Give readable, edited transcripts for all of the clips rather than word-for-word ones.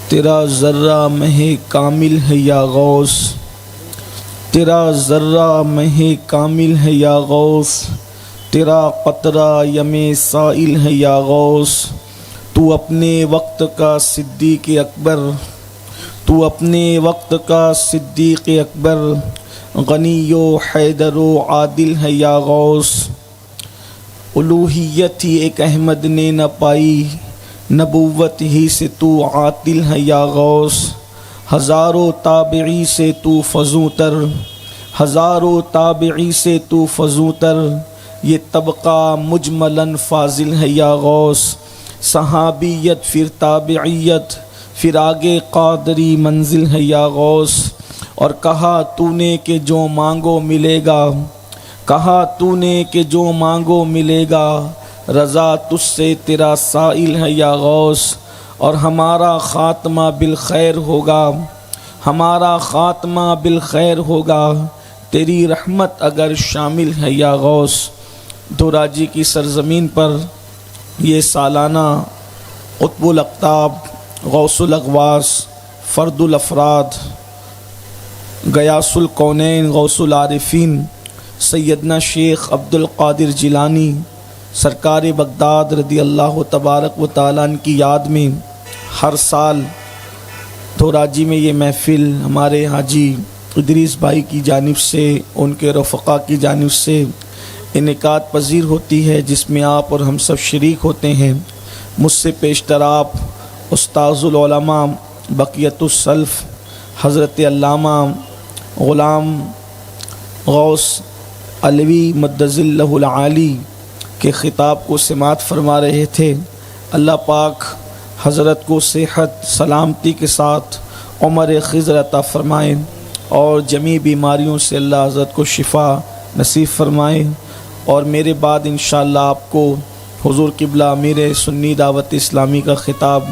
تیرا ذرہ مہ کامل ہے یا غوث، تیرا ذرہ مہ کامل ہے یا غوث، تیرا قطرہ یم سائل ہے یا غوث۔ تو اپنے وقت کا صدیق اکبر، تو اپنے وقت کا صدیق اکبر، غنی و حیدر و عادل ہے یا غوث۔ الوہیت ہی ایک احمد نے نہ پائی، نبوت ہی سے تو عاطل ہے یا غوث۔ ہزاروں تابعی سے تو فزوں تر، ہزاروں تابعی سے تو فزوں تر، یہ طبقہ مجملاً فاضل ہے یا غوث۔ صحابیت پھر تابعیت پھر آگے قادری منزل ہے یا غوث۔ اور کہا تو نے کہ جو مانگو ملے گا، کہا تو نے کہ جو مانگو ملے گا، رضا تجھ سے تیرا سائل ہے یا غوث۔ اور ہمارا خاتمہ بالخیر ہوگا، ہمارا خاتمہ بالخیر ہوگا، تیری رحمت اگر شامل ہے یا غوث۔ دوراجی کی سرزمین پر یہ سالانہ قطب الاقطاب، غوث الاغواث، فرد الافراد، غیاث الکونین، غوث العارفین سیدنا شیخ عبد القادر جیلانی سرکار بغداد رضی اللہ تبارک و تعالیٰ عنہ کی یاد میں ہر سال دوراجی میں یہ محفل ہمارے حاجی ادریس بھائی کی جانب سے، ان کے رفقا کی جانب سے انعقاد پذیر ہوتی ہے، جس میں آپ اور ہم سب شریک ہوتے ہیں۔ مجھ سے پیشتر آپ استاذ العلماء بقیت السلف حضرت علامہ غلام غوث علوی مدظ اللہ العالی کے خطاب کو سماعت فرما رہے تھے۔ اللہ پاک حضرت کو صحت سلامتی کے ساتھ عمر خضر عطا فرمائے اور جمیع بیماریوں سے اللہ حضرت کو شفا نصیب فرمائے۔ اور میرے بعد انشاءاللہ آپ کو حضور قبلہ امیر سنی دعوت اسلامی کا خطاب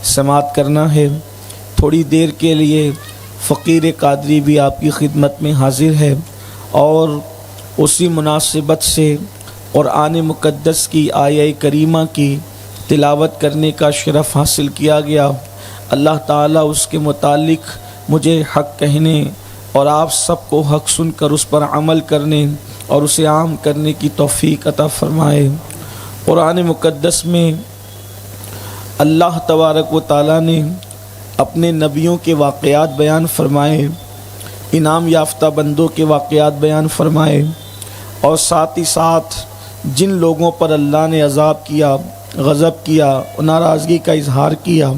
سماعت کرنا ہے۔ تھوڑی دیر کے لیے فقیر قادری بھی آپ کی خدمت میں حاضر ہے، اور اسی مناسبت سے قرآن مقدس کی آیہ کریمہ کی تلاوت کرنے کا شرف حاصل کیا گیا۔ اللہ تعالیٰ اس کے متعلق مجھے حق کہنے اور آپ سب کو حق سن کر اس پر عمل کرنے اور اسے عام کرنے کی توفیق عطا فرمائے۔ قرآن مقدس میں اللہ تبارک و تعالیٰ نے اپنے نبیوں کے واقعات بیان فرمائے، انعام یافتہ بندوں کے واقعات بیان فرمائے، اور ساتھ ہی ساتھ جن لوگوں پر اللہ نے عذاب کیا، غضب کیا، ناراضگی کا اظہار کیا،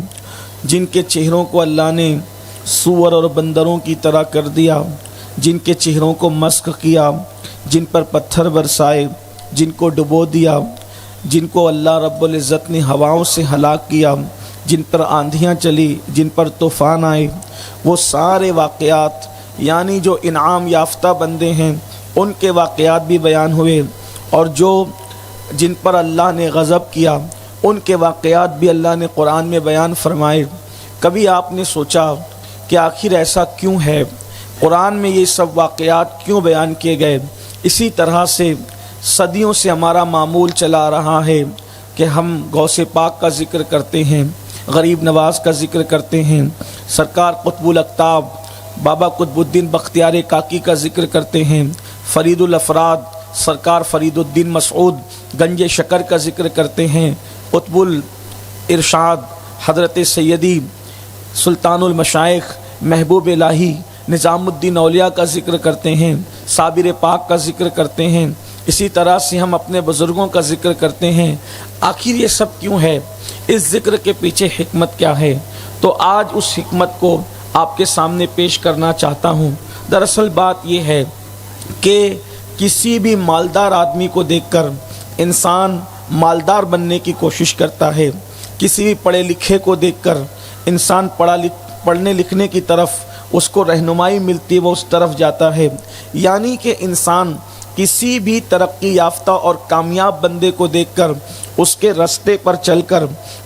جن کے چہروں کو اللہ نے سور اور بندروں کی طرح کر دیا، جن کے چہروں کو مسخ کیا، جن پر پتھر برسائے، جن کو ڈبو دیا، جن کو اللہ رب العزت نے ہواؤں سے ہلاک کیا، جن پر آندھیاں چلی، جن پر طوفان آئے، وہ سارے واقعات یعنی جو انعام یافتہ بندے ہیں ان کے واقعات بھی بیان ہوئے، اور جن پر اللہ نے غضب کیا ان کے واقعات بھی اللہ نے قرآن میں بیان فرمائے۔ کبھی آپ نے سوچا کہ آخر ایسا کیوں ہے، قرآن میں یہ سب واقعات کیوں بیان کیے گئے؟ اسی طرح سے صدیوں سے ہمارا معمول چلا آ رہا ہے کہ ہم غوث پاک کا ذکر کرتے ہیں، غریب نواز کا ذکر کرتے ہیں، سرکار قطب الاقطاب بابا قطب الدین بختیار کاکی کا ذکر کرتے ہیں، فرید الافراد سرکار فرید الدین مسعود گنج شکر کا ذکر کرتے ہیں، قطب الارشاد حضرت سیدی سلطان المشائخ محبوب الہی نظام الدین اولیاء کا ذکر کرتے ہیں، صابر پاک کا ذکر کرتے ہیں، اسی طرح سے ہم اپنے بزرگوں کا ذکر کرتے ہیں۔ آخر یہ سب کیوں ہے؟ اس ذکر کے پیچھے حکمت کیا ہے؟ تو آج اس حکمت کو آپ کے سامنے پیش کرنا چاہتا ہوں۔ دراصل بات یہ ہے کہ کسی بھی مالدار آدمی کو دیکھ کر انسان مالدار بننے کی کوشش کرتا ہے، کسی بھی پڑھے لکھے کو دیکھ کر انسان پڑھنے لکھنے کی طرف اس کو رہنمائی ملتی ہے، وہ اس طرف جاتا ہے۔ یعنی کہ انسان کسی بھی ترقی یافتہ اور کامیاب بندے کو دیکھ کر اس کے راستے پر چل کر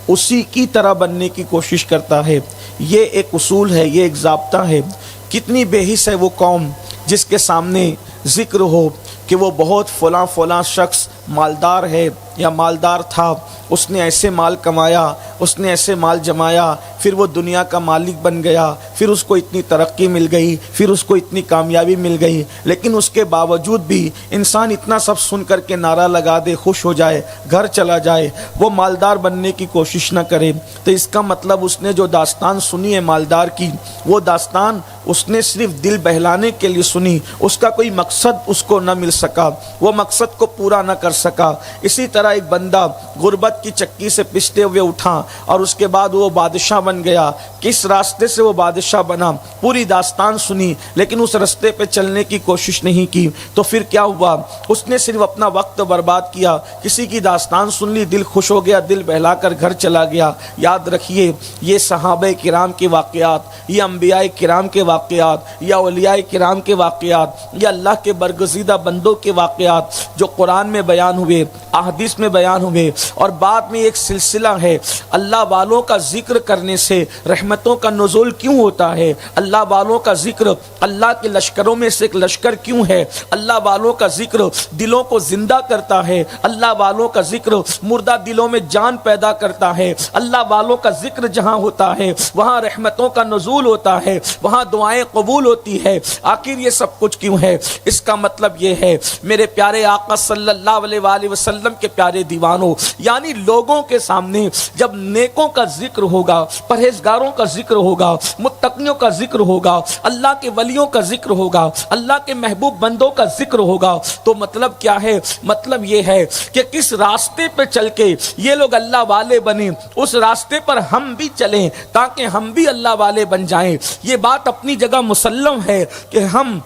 اسی کی طرح بننے کی کوشش کرتا ہے۔ یہ ایک اصول ہے، یہ ایک ضابطہ ہے۔ کتنی بے حس ہے وہ قوم جس کے سامنے ذکر ہو کہ وہ بہت فلاں شخص مالدار ہے، یا مالدار تھا، اس نے ایسے مال کمایا، اس نے ایسے مال جمایا، پھر وہ دنیا کا مالک بن گیا، پھر اس کو اتنی ترقی مل گئی، پھر اس کو اتنی کامیابی مل گئی، لیکن اس کے باوجود بھی انسان اتنا سب سن کر کے نعرہ لگا دے، خوش ہو جائے، گھر چلا جائے، وہ مالدار بننے کی کوشش نہ کرے، تو اس کا مطلب اس نے جو داستان سنی ہے مالدار کی، وہ داستان اس نے صرف دل بہلانے کے لیے سنی، اس کا کوئی مقصد اس کو نہ مل سکا، وہ مقصد کو پورا نہ کر سکا۔ اسی طرح ایک بندہ غربت کی چکی سے پستے ہوئے اٹھا اور اس کے بعد وہ بادشاہ بن گیا۔ کس راستے سے وہ بادشاہ بنا، پوری داستان سنی لیکن اس راستے پہ چلنے کی کوشش نہیں کی، تو پھر کیا ہوا؟ اس نے صرف اپنا وقت برباد کیا، کسی کی داستان سن لی، دل خوش ہو گیا، دل بہلا کر گھر چلا گیا۔ یاد رکھیے، یہ صحابہ کرام کے واقعات، یہ انبیاء کرام کے واقعات، یا اولیاء کرام کے واقعات، یا اللہ کے برگزیدہ بندوں کے واقعات جو قرآن میں بیان ہوئے، احادیث میں بیان ہوئے، اور بعد میں ایک سلسلہ ہے۔ اللہ والوں کا ذکر کرنے سے رحمتوں کا نزول کیوں ہوتا ہے؟ اللہ والوں کا ذکر اللہ کے لشکروں میں سے ایک لشکر کیوں ہے؟ اللہ والوں کا ذکر دلوں کو زندہ کرتا ہے، اللہ والوں کا ذکر مردہ دلوں میں جان پیدا کرتا ہے، اللہ والوں کا ذکر جہاں ہوتا ہے وہاں رحمتوں کا نزول ہوتا ہے، وہاں دعائیں قبول ہوتی ہے۔ آخر یہ سب کچھ کیوں ہے؟ اس کا مطلب یہ ہے میرے پیارے آقا صلی اللہ علیہ وآلہ وسلم کے پیارے دیوانوں، یعنی لوگوں کے سامنے جب نیکوں کا ذکر ہوگا، پرہیزگاروں کا ذکر ہوگا، متقیوں کا ذکر ہوگا، اللہ کے ولیوں کا ذکر ہوگا، اللہ کے محبوب بندوں کا ذکر ہوگا، تو مطلب کیا ہے؟ مطلب یہ ہے کہ کس راستے پہ چل کے یہ لوگ اللہ والے بنے، اس راستے پر ہم بھی چلیں تاکہ ہم بھی اللہ والے بن جائیں۔ یہ بات اپنی جگہ مسلم ہے کہ ہم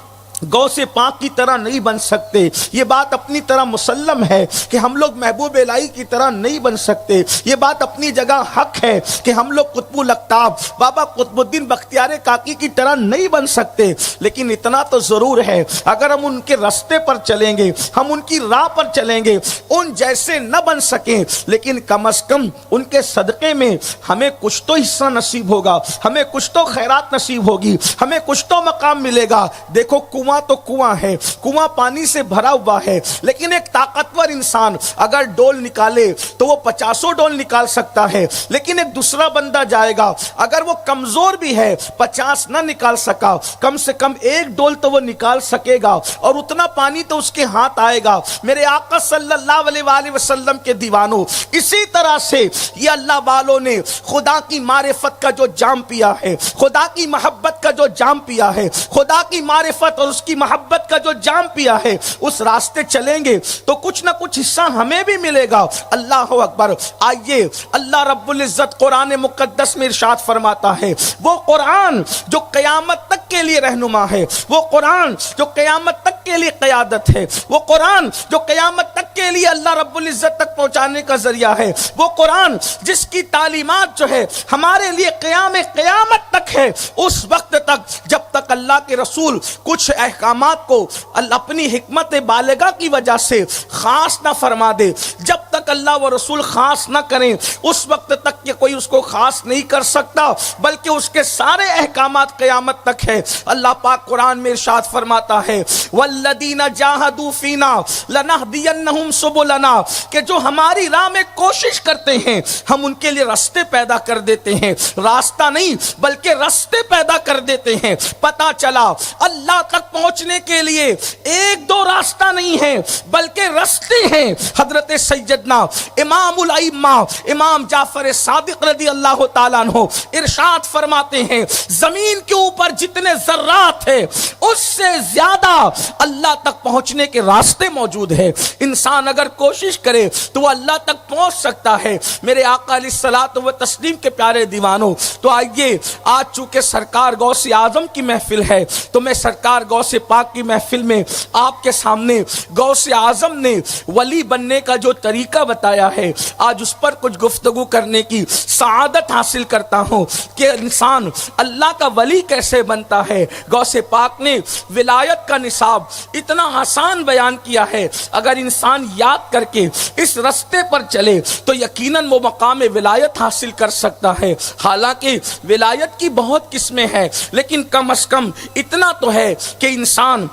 غوث پاک کی طرح نہیں بن سکتے، یہ بات اپنی طرح مسلم ہے کہ ہم لوگ محبوب الہی کی طرح نہیں بن سکتے، یہ بات اپنی جگہ حق ہے کہ ہم لوگ قطب الاقطاب بابا قطب الدین بختیار کاکی کی طرح نہیں بن سکتے، لیکن اتنا تو ضرور ہے اگر ہم ان کے راستے پر چلیں گے، ہم ان کی راہ پر چلیں گے، ان جیسے نہ بن سکیں لیکن کم از کم ان کے صدقے میں ہمیں کچھ تو حصہ نصیب ہوگا، ہمیں کچھ تو خیرات نصیب ہوگی، ہمیں کچھ تو مقام ملے گا۔ دیکھو کنواں تو کنواں ہے، کنواں پانی سے بھرا ہوا ہے، لیکن ایک طاقتور انسان اگر ڈول نکالے تو وہ 50 ڈول نکال سکتا ہے، لیکن ایک دوسرا بندہ جائے گا اگر وہ کمزور بھی ہے 50 نہ نکال سکا، کم سے کم 1 ڈول تو وہ نکال سکے گا، اور اتنا پانی تو اس کے ہاتھ آئے گا۔ میرے آقا صلی اللہ علیہ وآلہ وسلم کے دیوانوں، اسی طرح سے یہ اللہ والوں نے خدا کی معرفت کا جو جام پیا ہے، خدا کی محبت کا جو جام پیا ہے، خدا کی معرفت اور اس کی محبت کا جو جام پیا ہے، اس راستے چلیں گے تو کچھ نہ کچھ حصہ ہمیں بھی ملے گا۔ اللہ اکبر۔ آئیے اللہ رب العزت قرآن مقدس میں ارشاد فرماتا ہے، وہ قرآن جو قیامت تک کے لیے رہنما ہے، وہ قرآن جو قیامت تک کے لیے قیادت ہے، وہ قرآن جو قیامت تک کے لیے اللہ رب العزت تک پہنچانے کا ذریعہ ہے، وہ قرآن جس کی تعلیمات جو ہے ہمارے لیے قیامت تک ہے، اس وقت تک جب تک اللہ کے رسول کچھ احکامات کو اپنی حکمت بالغہ کی وجہ سے خاص نہ فرما دے، جب تک اللہ و رسول خاص نہ کریں اس وقت تک کہ کوئی اس کو خاص نہیں کر سکتا، بلکہ اس کے سارے احکامات قیامت تک ہے۔ اللہ پاک قرآن میں ارشاد فرماتا ہے، والذین جاہدوا فینا لنہدینہم سبلنا، کہ جو ہماری راہ میں کوشش کرتے ہیں ہم ان کے لیے راستے پیدا کر دیتے ہیں، راستہ نہیں بلکہ راستے پیدا کر دیتے ہیں۔ پتہ چلا اللہ تک پہنچنے کے لیے 1-2 راستہ نہیں ہے بلکہ راستے ہیں۔ حضرت سیدنا امام الائمہ امام جعفر صادق رضی اللہ تعالیٰ عنہ ارشاد فرماتے ہیں، زمین کے اوپر جتنے ذرات ہیں اس سے زیادہ اللہ تک پہنچنے کے راستے موجود ہیں۔ انسان اگر کوشش کرے تو وہ اللہ تک پہنچ سکتا ہے۔ میرے آقا علیہ الصلوۃ والتسلیم کے پیارے دیوانوں، تو آئیے آج چونکہ سرکار غوث اعظم کی محفل ہے تو میں سرکار غوث پاک کی محفل میں آپ کے سامنے غوث اعظم نے ولی بننے کا جو طریقہ بتایا ہے آج اس پر کچھ گفتگو کرنے کی سعادت حاصل کرتا ہوں کہ انسان اللہ کا ولی کیسے بنتا ہے۔ غوث پاک نے ولایت کا نصاب اتنا آسان بیان کیا ہے، اگر انسان یاد کر کے اس رستے پر چلے تو یقیناً وہ مقام ولایت حاصل کر سکتا ہے۔ حالانکہ ولایت کی بہت قسمیں ہیں لیکن کم از کم اتنا تو ہے کہ انسان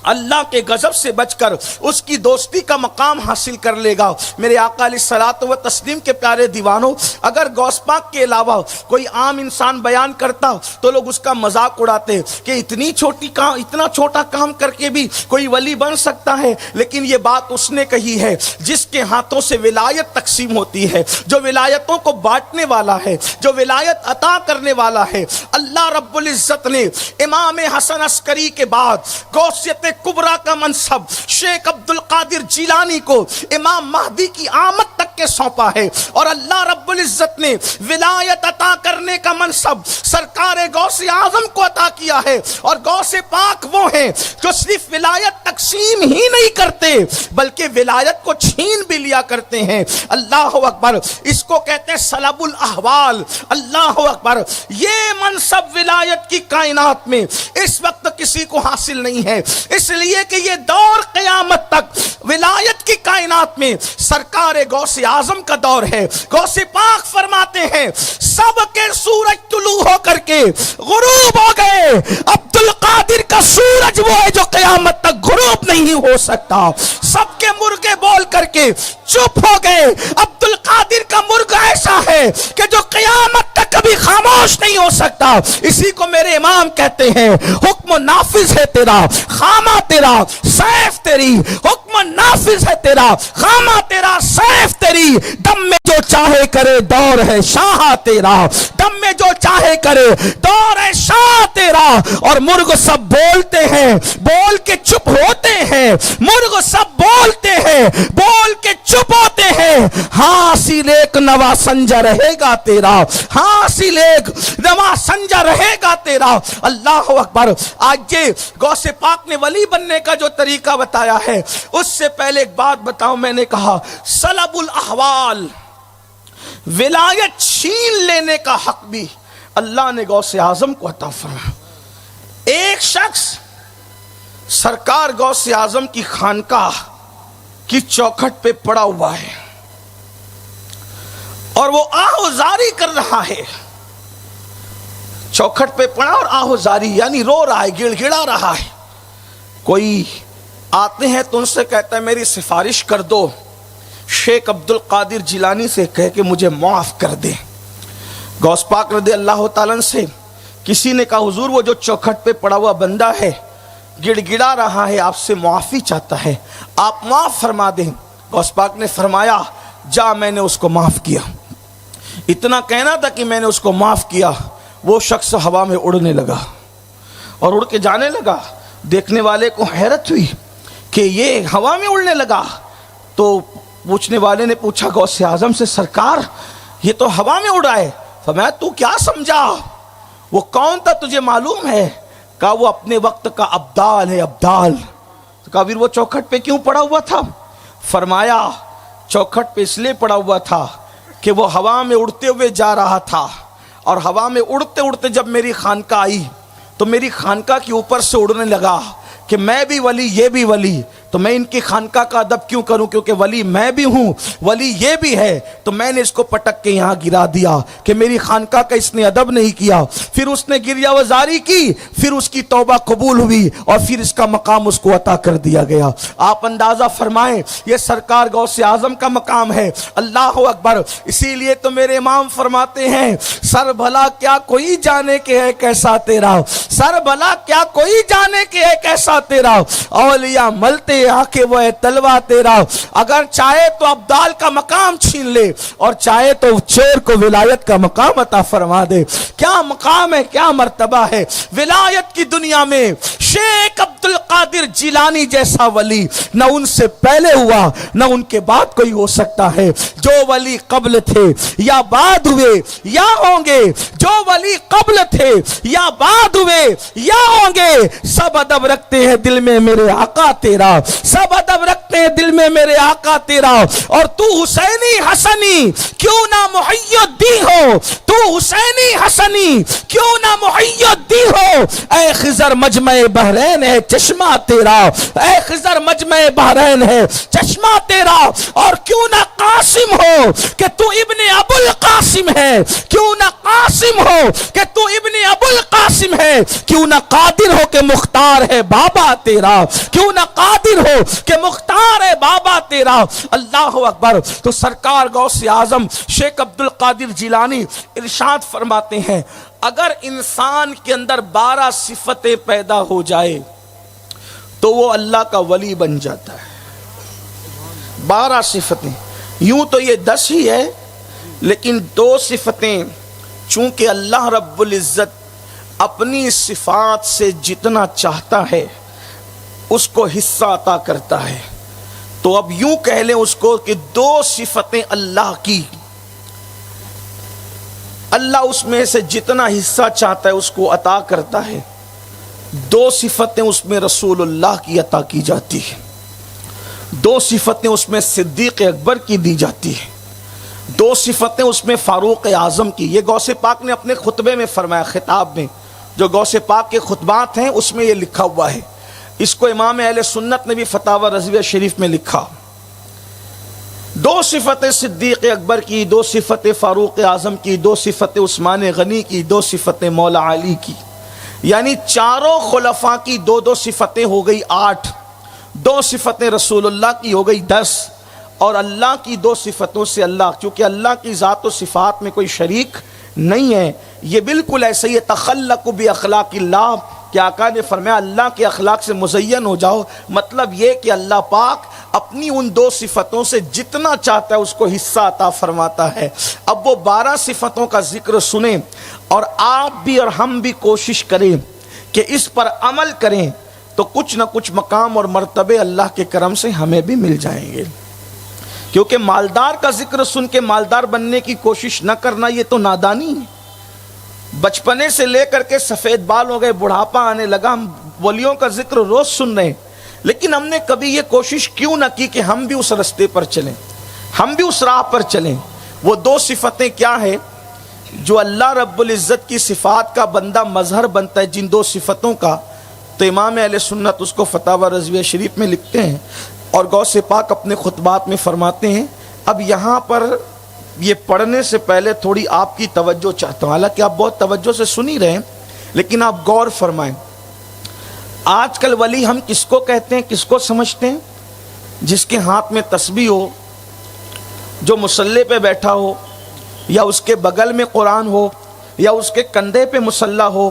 اللہ کے غضب سے بچ کر اس کی دوستی کا مقام حاصل کر لے گا۔ میرے آقا علیہ الصلوۃ والتسلیم کے پیارے دیوانوں، اگر غوث پاک کے علاوہ کوئی عام انسان بیان کرتا تو لوگ اس کا مذاق اڑاتے کہ اتنا چھوٹا کام کر کے بھی کوئی ولی بن سکتا ہے، لیکن یہ بات اس نے کہی ہے جس کے ہاتھوں سے ولایت تقسیم ہوتی ہے، جو ولایتوں کو بانٹنے والا ہے، جو ولایت عطا کرنے والا ہے۔ اللہ رب العزت نے امام حسن عسکری کے بعد غوثیت کبریٰ کا منصب شیخ عبد القادر جیلانی کو امام مہدی کی آمد تک کے سونپا ہے، اور اللہ رب العزت نے ولایت عطا کرنے کا منصب سرکار غوث اعظم کو عطا کیا ہے۔ اور غوث پاک وہ ہیں جو صرف ولایت تقسیم ہی نہیں کرتے بلکہ ولایت کو چھین بھی لیا کرتے ہیں۔ اللہ اکبر، اس کو کہتے ہیں سلب الاحوال۔ اللہ اکبر، یہ منصب ولایت کی کائنات میں اس وقت کسی کو حاصل نہیں ہے، اس لیے کہ یہ دور قیامت تک ولایت کی کائنات میں سرکار غوث اعظم کا دور ہے۔ غوث پاک فرماتے ہیں سب کے سورج طلوع ہو کر کے غروب ہو گئے، عبد القادر کا سورج وہ ہے جو قیامت تک غروب نہیں ہو سکتا۔ سب کے مرغے بول کر کے چپ ہو گئے، عبد القادر کا مرغ ایسا ہے کہ جو قیامت تک کبھی خاموش نہیں ہو سکتا۔ اسی کو میرے امام کہتے ہیں حکم نافذ ہے تیرا، خامہ تیرا، سیف تیری، حکم نافذ ہے تیرا، خامہ تیرا، سیف تیری، دم میں جو چاہے کرے دور ہے شاہ تیرا، دم میں جو چاہے کرے دور ہے شاہ تیرا۔ اور مرغ سب بولتے ہیں، بول کے چپ ہوتے ہیں، مرغ سب بولتے ہیں، بول کے چپ ہوتے ہیں۔ حاصل ایک نوا سنجا رہے گا تیرا، حاصل ایک نوا سنجا رہے گا تیرا۔ اللہ اکبر، آج یہ غوث پاک نے ولی بننے کا جو طریقہ بتایا ہے، اس سے پہلے ایک بات بتاؤں، میں نے کہا سلب الاحوال، ولایت چھین لینے کا حق بھی اللہ نے غوث اعظم کو عطا فرمایا۔ ایک شخص سرکار غوث اعظم کی خانقاہ کی چوکھٹ پہ پڑا ہوا ہے اور وہ آہوزاری کر رہا ہے، چوکھٹ پہ پڑا اور آہوزاری یعنی رو رہا ہے، گڑ گڑا رہا ہے۔ کوئی آتے ہیں تو ان سے کہتا ہے میری سفارش کر دو، شیخ عبد القادر جیلانی سے کہہ کہ مجھے معاف کر دے۔ غوث پاک رضی اللہ تعالیٰ سے کسی نے کہا حضور وہ جو چوکھٹ پہ پڑا ہوا بندہ ہے، گڑ گڑا رہا ہے، آپ سے معافی چاہتا ہے، آپ معاف فرما دیں۔ غوث پاک نے فرمایا جا، میں نے اس کو معاف کیا۔ اتنا کہنا تھا کہ میں نے اس کو معاف کیا، وہ شخص ہوا میں اڑنے لگا اور اڑ کے جانے لگا۔ دیکھنے والے کو حیرت ہوئی کہ یہ ہوا میں اڑنے لگا، تو پوچھنے والے نے پوچھا غوث اعظم سے سرکار یہ تو ہوا میں اڑا ہے۔ فرمایا تو کیا سمجھا، وہ کون تھا تجھے معلوم ہے؟ کہا وہ اپنے وقت کا ابدال ہے، ابدال۔ کہا پھر وہ چوکھٹ پہ کیوں پڑا ہوا تھا؟ فرمایا چوکھٹ پہ اس لیے پڑا ہوا تھا کہ وہ ہوا میں اڑتے ہوئے جا رہا تھا، اور ہوا میں اڑتے اڑتے جب میری خانقاہ آئی تو میری خانقاہ کے اوپر سے اڑنے لگا کہ میں بھی ولی یہ بھی ولی، تو میں ان کی خانقاہ کا ادب کیوں کروں، کیونکہ ولی میں بھی ہوں، ولی یہ بھی ہے، تو میں نے اس کو پٹک کے یہاں گرا دیا کہ میری خانقاہ کا اس نے ادب نہیں کیا۔ پھر اس نے گریہ وزاری کی، پھر اس کی توبہ قبول ہوئی اور پھر اس کا مقام اس کو عطا کر دیا گیا۔ آپ اندازہ فرمائیں یہ سرکار غوث اعظم کا مقام ہے۔ اللہ اکبر، اسی لیے تو میرے امام فرماتے ہیں سر بھلا کیا کوئی جانے کہ ہے کیسا تیرا، سر بھلا کیا کوئی جانے کہ ہے کیسا تیرا، اولیاء ملتے آکے وہ تلوا تیرا۔ اگر چاہے تو ابدال کا مقام چھین لے اور چاہے تو چور کو ولایت کا مقام عطا فرما دے۔ کیا مقام ہے، کیا مرتبہ ہے ولایت کی دنیا میں۔ شیخ عبد القادر جیلانی جیسا ولی نہ ان سے پہلے ہوا نہ ان کے بعد کوئی ہو سکتا ہے۔ جو ولی قبل تھے یا بعد ہوئے یا ہوں گے، جو ولی قبل تھے یا بعد ہوئے یا ہوں گے، سب ادب رکھتے ہیں دل میں میرے آقا تیرا، سب ادب رکھتے ہیں دل میں میرے آقا تیرا۔ اور تو حسینی حسنی کیوں نہ محی الدین ہو، تو حسینی حسنی کیوں نہ محی الدین ہو، اے خضر مجمع بحرین ہے چشمہ تیرا، اے خضر مجمع بحرین ہے چشمہ تیرا، اور کیوں نہ قاسم ہو کہ تو ابن ابو القاسم ہے، کیوں نہ قاسم ہو کہ تو ابن ابو القاسم ہے، کیوں نہ قادر ہو کہ مختار ہے بابا تیرا، کیوں نہ قادر ہو کہ مختار ہے بابا تیرا۔ اللہ اکبر۔ تو سرکار غوث اعظم شیخ عبد القادر جیلانی ارشاد فرماتے ہیں اگر انسان کے اندر 12 صفتیں پیدا ہو جائے تو وہ اللہ کا ولی بن جاتا ہے۔ 12 صفتیں، یوں تو یہ 10 ہی ہے، لیکن 2 صفتیں چونکہ اللہ رب العزت اپنی صفات سے جتنا چاہتا ہے اس کو حصہ عطا کرتا ہے، تو اب یوں کہہ لیں اس کو کہ 2 صفتیں اللہ کی، اللہ اس میں سے جتنا حصہ چاہتا ہے اس کو عطا کرتا ہے، 2 صفتیں اس میں رسول اللہ کی عطا کی جاتی ہے، 2 صفتیں اس میں صدیق اکبر کی دی جاتی ہے، 2 صفتیں اس میں فاروق اعظم کی۔ یہ غوث پاک نے اپنے خطبے میں فرمایا، خطاب میں جو غوث پاک کے خطبات ہیں اس میں یہ لکھا ہوا ہے، اس کو امام اہل سنت نے بھی فتاوی رضویہ شریف میں لکھا۔ 2 صفتیں صدیق اکبر کی، 2 صفتیں فاروق اعظم کی، 2 صفتیں عثمان غنی کی، 2 صفتیں مولا علی کی، یعنی چاروں خلفاء کی 2 صفتیں ہو گئی 8، 2 صفتیں رسول اللہ کی ہو گئی 10، اور اللہ کی 2 صفتوں سے اللہ، کیونکہ اللہ کی ذات و صفات میں کوئی شریک نہیں ہے، یہ بالکل ایسے ہی تخلق باخلاق اللہ کہ آقا نے فرمایا اللہ کے اخلاق سے مزین ہو جاؤ، مطلب یہ کہ اللہ پاک اپنی ان 2 صفتوں سے جتنا چاہتا ہے اس کو حصہ عطا فرماتا ہے۔ اب وہ 12 صفتوں کا ذکر سنیں اور آپ بھی اور ہم بھی کوشش کریں کہ اس پر عمل کریں تو کچھ نہ کچھ مقام اور مرتبے اللہ کے کرم سے ہمیں بھی مل جائیں گے، کیونکہ مالدار کا ذکر سن کے مالدار بننے کی کوشش نہ کرنا یہ تو نادانی ہے۔ بچپنے سے لے کر کے سفید بال ہو گئے، بڑھاپا آنے لگا، ہم ولیوں کا ذکر روز سن رہے ہیں، لیکن ہم نے کبھی یہ کوشش کیوں نہ کی کہ ہم بھی اس رستے پر چلیں، ہم بھی اس راہ پر چلیں۔ وہ 2 صفتیں کیا ہے جو اللہ رب العزت کی صفات کا بندہ مظہر بنتا ہے، جن 2 صفتوں کا، تو امام اہل سنت اس کو فتاوی رضویہ شریف میں لکھتے ہیں اور غوث پاک اپنے خطبات میں فرماتے ہیں۔ اب یہاں پر یہ پڑھنے سے پہلے تھوڑی آپ کی توجہ چاہتا ہوں، حالانکہ آپ بہت توجہ سے سن ہی رہے ہیں، لیکن آپ غور فرمائیں۔ آج کل ولی ہم کس کو کہتے ہیں، کس کو سمجھتے ہیں؟ جس کے ہاتھ میں تسبیح ہو، جو مصلی پہ بیٹھا ہو، یا اس کے بغل میں قرآن ہو، یا اس کے کندھے پہ مصلی ہو،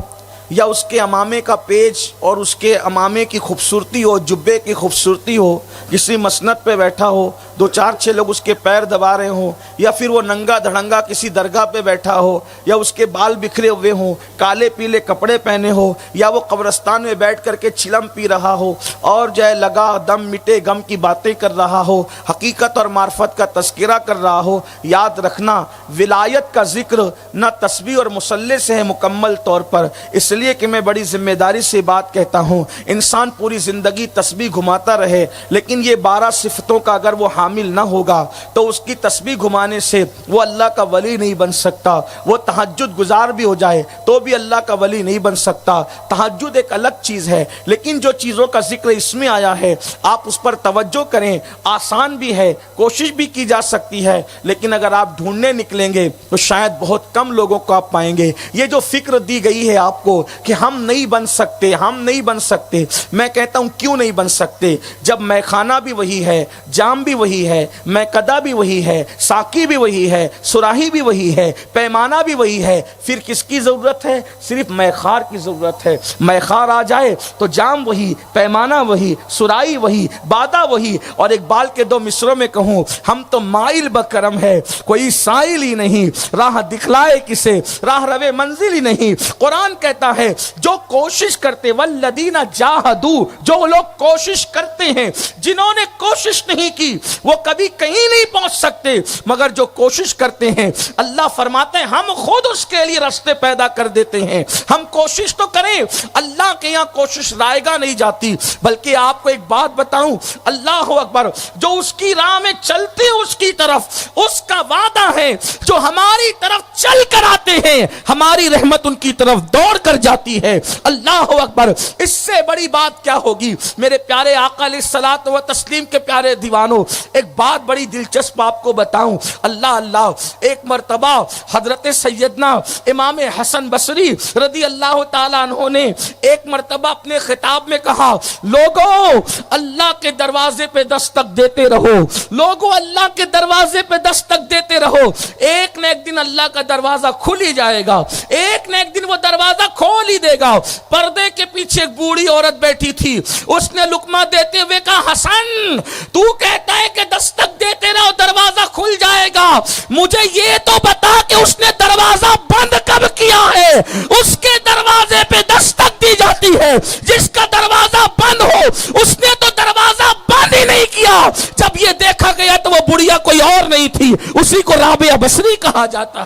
یا اس کے امامے کا پیج اور اس کے امامے کی خوبصورتی ہو، جبے کی خوبصورتی ہو، کسی مسند پہ بیٹھا ہو، 2-4 لوگ اس کے پیر دبا رہے ہوں، یا پھر وہ ننگا دھڑنگا کسی درگاہ پہ بیٹھا ہو، یا اس کے بال بکھرے ہوئے ہوں، کالے پیلے کپڑے پہنے ہو، یا وہ قبرستان میں بیٹھ کر کے چلم پی رہا ہو اور جو ہے لگا دم مٹے غم کی باتیں کر رہا ہو، حقیقت اور معرفت کا تذکرہ کر رہا ہو، یاد رکھنا ولایت کا ذکر نہ تسبیح اور مصلی سے ہے مکمل طور پر۔ اس لیے کہ میں بڑی ذمہ داری سے بات کہتا ہوں، انسان پوری زندگی تسبیح گھماتا رہے لیکن یہ 12 صفتوں کا اگر وہ حامل نہ ہوگا تو اس کی تسبیح گھمانے سے وہ اللہ کا ولی نہیں بن سکتا۔ وہ تہجد گزار بھی ہو جائے تو بھی اللہ کا ولی نہیں بن سکتا۔ تہجد ایک الگ چیز ہے، لیکن جو چیزوں کا ذکر اس میں آیا ہے آپ اس پر توجہ کریں، آسان بھی ہے، کوشش بھی کی جا سکتی ہے، لیکن اگر آپ ڈھونڈنے نکلیں گے تو شاید بہت کم لوگوں کو آپ پائیں گے۔ یہ جو فکر دی گئی ہے آپ کو کہ ہم نہیں بن سکتے، ہم نہیں بن سکتے، میں کہتا ہوں کیوں نہیں بن سکتے؟ جب میخانہ بھی وہی ہے، جام بھی وہی ہے، میکدہ بھی وہی ہے، ساقی بھی وہی ہے، سراہی بھی وہی ہے، پیمانہ بھی وہی ہے، پھر کس کی ضرورت ہے؟ صرف میخار کی ضرورت ہے۔ میخار آ جائے تو جام وہی، پیمانہ وہی، سراہی وہی، بادہ وہی۔ اور اقبال کے 2 مصروں میں کہوں، ہم تو مائل بکرم ہے کوئی سائل ہی نہیں، راہ دکھلائے کسے راہ روے منزل ہی نہیں۔ قرآن کہتا ہے جو کوشش کرتے والذین جاہدوا، جو لوگ کوشش کرتے ہیں، جنہوں نے کوشش نہیں کی وہ کبھی کہیں نہیں پہنچ سکتے، مگر جو کوشش کرتے ہیں اللہ فرماتے ہیں ہم خود اس کے لیے راستے پیدا کر دیتے ہیں۔ ہم کوشش تو کریں، اللہ کے یہاں کوشش رائے گا نہیں جاتی۔ بلکہ آپ کو ایک بات بتاؤں، اللہ اکبر، جو اس کی راہ میں چلتے ہیں اس کی طرف، اس کا وعدہ ہے جو ہماری طرف چل کر آتے ہیں ہماری رحمت ان کی طرف دوڑ کر جاتی ہے۔ اللہ اکبر، اس سے بڑی بات کیا ہوگی؟ میرے پیارے آقا علیہ الصلوۃ و تسلیم کے پیارے دیوانوں، ایک بات بڑی دلچسپ آپ کو بتاؤں۔ اللہ، ایک مرتبہ حضرت سیدنا امام حسن بصری رضی اللہ تعالیٰ عنہ نے ایک مرتبہ اپنے خطاب میں کہا، لوگوں اللہ کے دروازے پہ دستک دیتے رہو، لوگوں اللہ کے دروازے پہ دستک دیتے رہو، ایک نہ ایک دن اللہ کا دروازہ کھل ہی جائے گا، ایک نہ ایک دن وہ دروازہ کھول ہی دے گا۔ پردے کے پیچھے ایک بوڑھی عورت بیٹھی تھی، اس نے لقمہ دیتے ہوئے کہا، حسن تو کہتا ہے کہ دستک دیتے رہو دروازہ کھل جائے گا، مجھے یہ تو بتا کہ اس نے دروازہ بند کب کیا ہے؟ اس کے دروازے پہ دستک دی جاتی ہے، جس کا دروازہ بند ہو اس نے تو دروازہ بند ہی نہیں کیا۔ جب یہ دیکھا گیا تو وہ بڑھیا کوئی اور نہیں تھی، اسی کو رابعہ بصری کہا جاتا،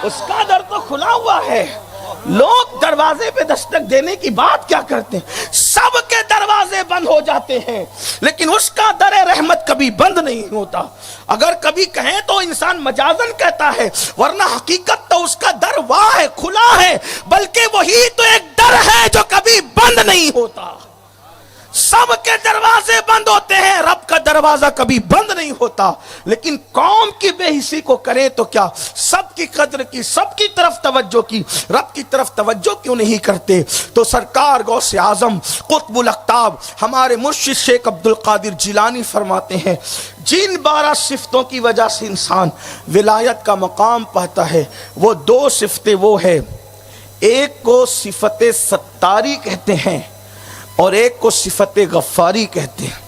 اس کا در تو کھلا ہوا ہے۔ لوگ دروازے پہ دستک دینے کی بات کیا کرتے ہیں؟ سب کے دروازے بند ہو جاتے ہیں، لیکن اس کا در رحمت کبھی بند نہیں ہوتا۔ اگر کبھی کہیں تو انسان مجازن کہتا ہے، ورنہ حقیقت تو اس کا در واہ ہے، کھلا ہے، بلکہ وہی تو ایک در ہے جو کبھی بند نہیں ہوتا۔ سب کے دروازے بند ہوتے ہیں، رب کا دروازہ کبھی بند نہیں ہوتا۔ لیکن قوم کی بے حسی کو کریں تو کیا، سب کی قدر کی، سب کی طرف توجہ کی، رب کی طرف توجہ کیوں نہیں کرتے؟ تو سرکار غوث اعظم قطب الاقطاب ہمارے مرشد شیخ عبد القادر جیلانی فرماتے ہیں، جن 12 صفتوں کی وجہ سے انسان ولایت کا مقام پاتا ہے، وہ 2 صفتیں وہ ہے، ایک کو صفت ستاری کہتے ہیں اور ایک کو صفت غفاری کہتے ہیں۔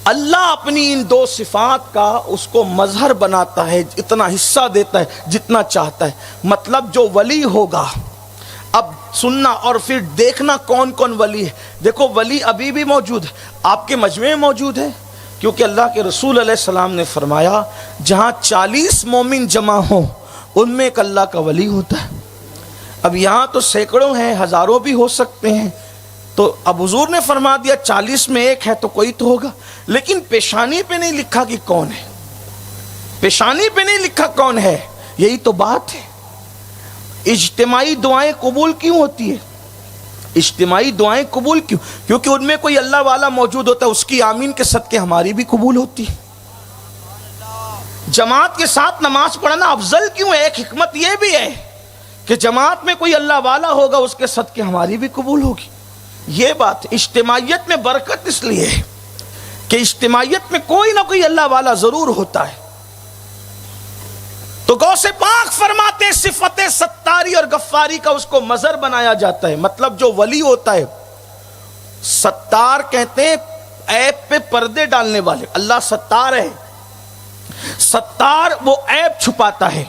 اللہ اپنی ان 2 صفات کا اس کو مظہر بناتا ہے، اتنا حصہ دیتا ہے جتنا چاہتا ہے۔ مطلب جو ولی ہوگا، اب سننا اور پھر دیکھنا کون کون ولی ہے۔ دیکھو ولی ابھی بھی موجود ہے، آپ کے مجمع میں موجود ہے، کیونکہ اللہ کے رسول علیہ السلام نے فرمایا جہاں 40 مومن جمع ہوں ان میں ایک اللہ کا ولی ہوتا ہے۔ اب یہاں تو سینکڑوں ہیں، ہزاروں بھی ہو سکتے ہیں، تو اب حضور نے فرما دیا 40 میں ایک ہے تو کوئی تو ہوگا، لیکن پیشانی پہ نہیں لکھا کہ کون ہے، پیشانی پہ نہیں لکھا کون ہے۔ یہی تو بات ہے۔ اجتماعی دعائیں قبول کیوں ہوتی ہے؟ اجتماعی دعائیں قبول کیوں؟ کیونکہ ان میں کوئی اللہ والا موجود ہوتا ہے، اس کی آمین کے صدقے ہماری بھی قبول ہوتی ہے۔ جماعت کے ساتھ نماز پڑھنا افضل کیوں ہے؟ ایک حکمت یہ بھی ہے کہ جماعت میں کوئی اللہ والا ہوگا، اس کے صدقے ہماری بھی قبول ہوگی۔ یہ بات اجتماعیت میں برکت اس لیے ہے کہ اجتماعیت میں کوئی نہ کوئی اللہ والا ضرور ہوتا ہے۔ تو غوث پاک فرماتے ہیں صفت ستاری اور غفاری کا اس کو مظہر بنایا جاتا ہے۔ مطلب جو ولی ہوتا ہے، ستار کہتے ہیں عیب پہ پردے ڈالنے والے، اللہ ستار ہے۔ ستار وہ عیب چھپاتا ہے،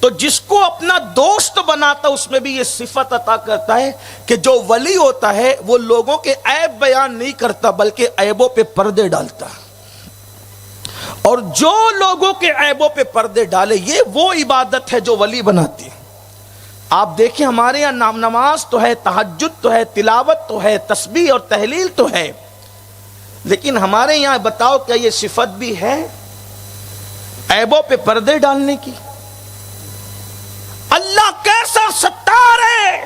تو جس کو اپنا دوست بناتا اس میں بھی یہ صفت عطا کرتا ہے کہ جو ولی ہوتا ہے وہ لوگوں کے عیب بیان نہیں کرتا بلکہ عیبوں پہ پردے ڈالتا، اور جو لوگوں کے عیبوں پہ پردے ڈالے یہ وہ عبادت ہے جو ولی بناتی ہے۔ آپ دیکھیں ہمارے یہاں نماز تو ہے، تہجد تو ہے، تلاوت تو ہے، تسبیح اور تحلیل تو ہے، لیکن ہمارے یہاں بتاؤ کیا یہ صفت بھی ہے عیبوں پہ پردے ڈالنے کی؟ اللہ کیسا ستار ہے،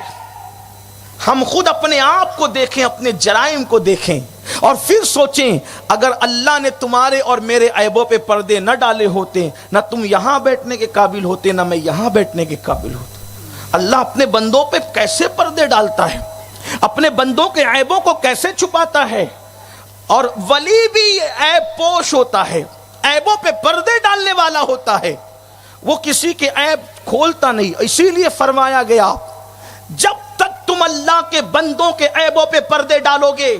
ہم خود اپنے آپ کو دیکھیں، اپنے جرائم کو دیکھیں اور پھر سوچیں اگر اللہ نے تمہارے اور میرے عیبوں پہ پردے نہ ڈالے ہوتے، نہ تم یہاں بیٹھنے کے قابل ہوتے، نہ میں یہاں بیٹھنے کے قابل ہوتا۔ اللہ اپنے بندوں پہ کیسے پردے ڈالتا ہے، اپنے بندوں کے عیبوں کو کیسے چھپاتا ہے۔ اور ولی بھی عیب پوش ہوتا ہے، عیبوں پہ پردے ڈالنے والا ہوتا ہے، وہ کسی کے عیب کھولتا نہیں۔ اسی لیے فرمایا گیا جب تک تم اللہ کے بندوں کے عیبوں پہ پردے ڈالو گے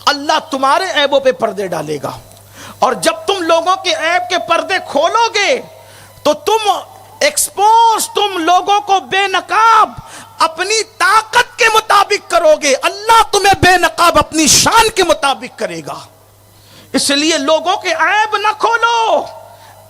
اللہ تمہارے عیبوں پہ پردے ڈالے گا، اور جب تم لوگوں کے عیب کے پردے کھولو گے تو تم ایکسپوز، تم لوگوں کو بے نقاب اپنی طاقت کے مطابق کرو گے، اللہ تمہیں بے نقاب اپنی شان کے مطابق کرے گا۔ اس لیے لوگوں کے عیب نہ کھولو،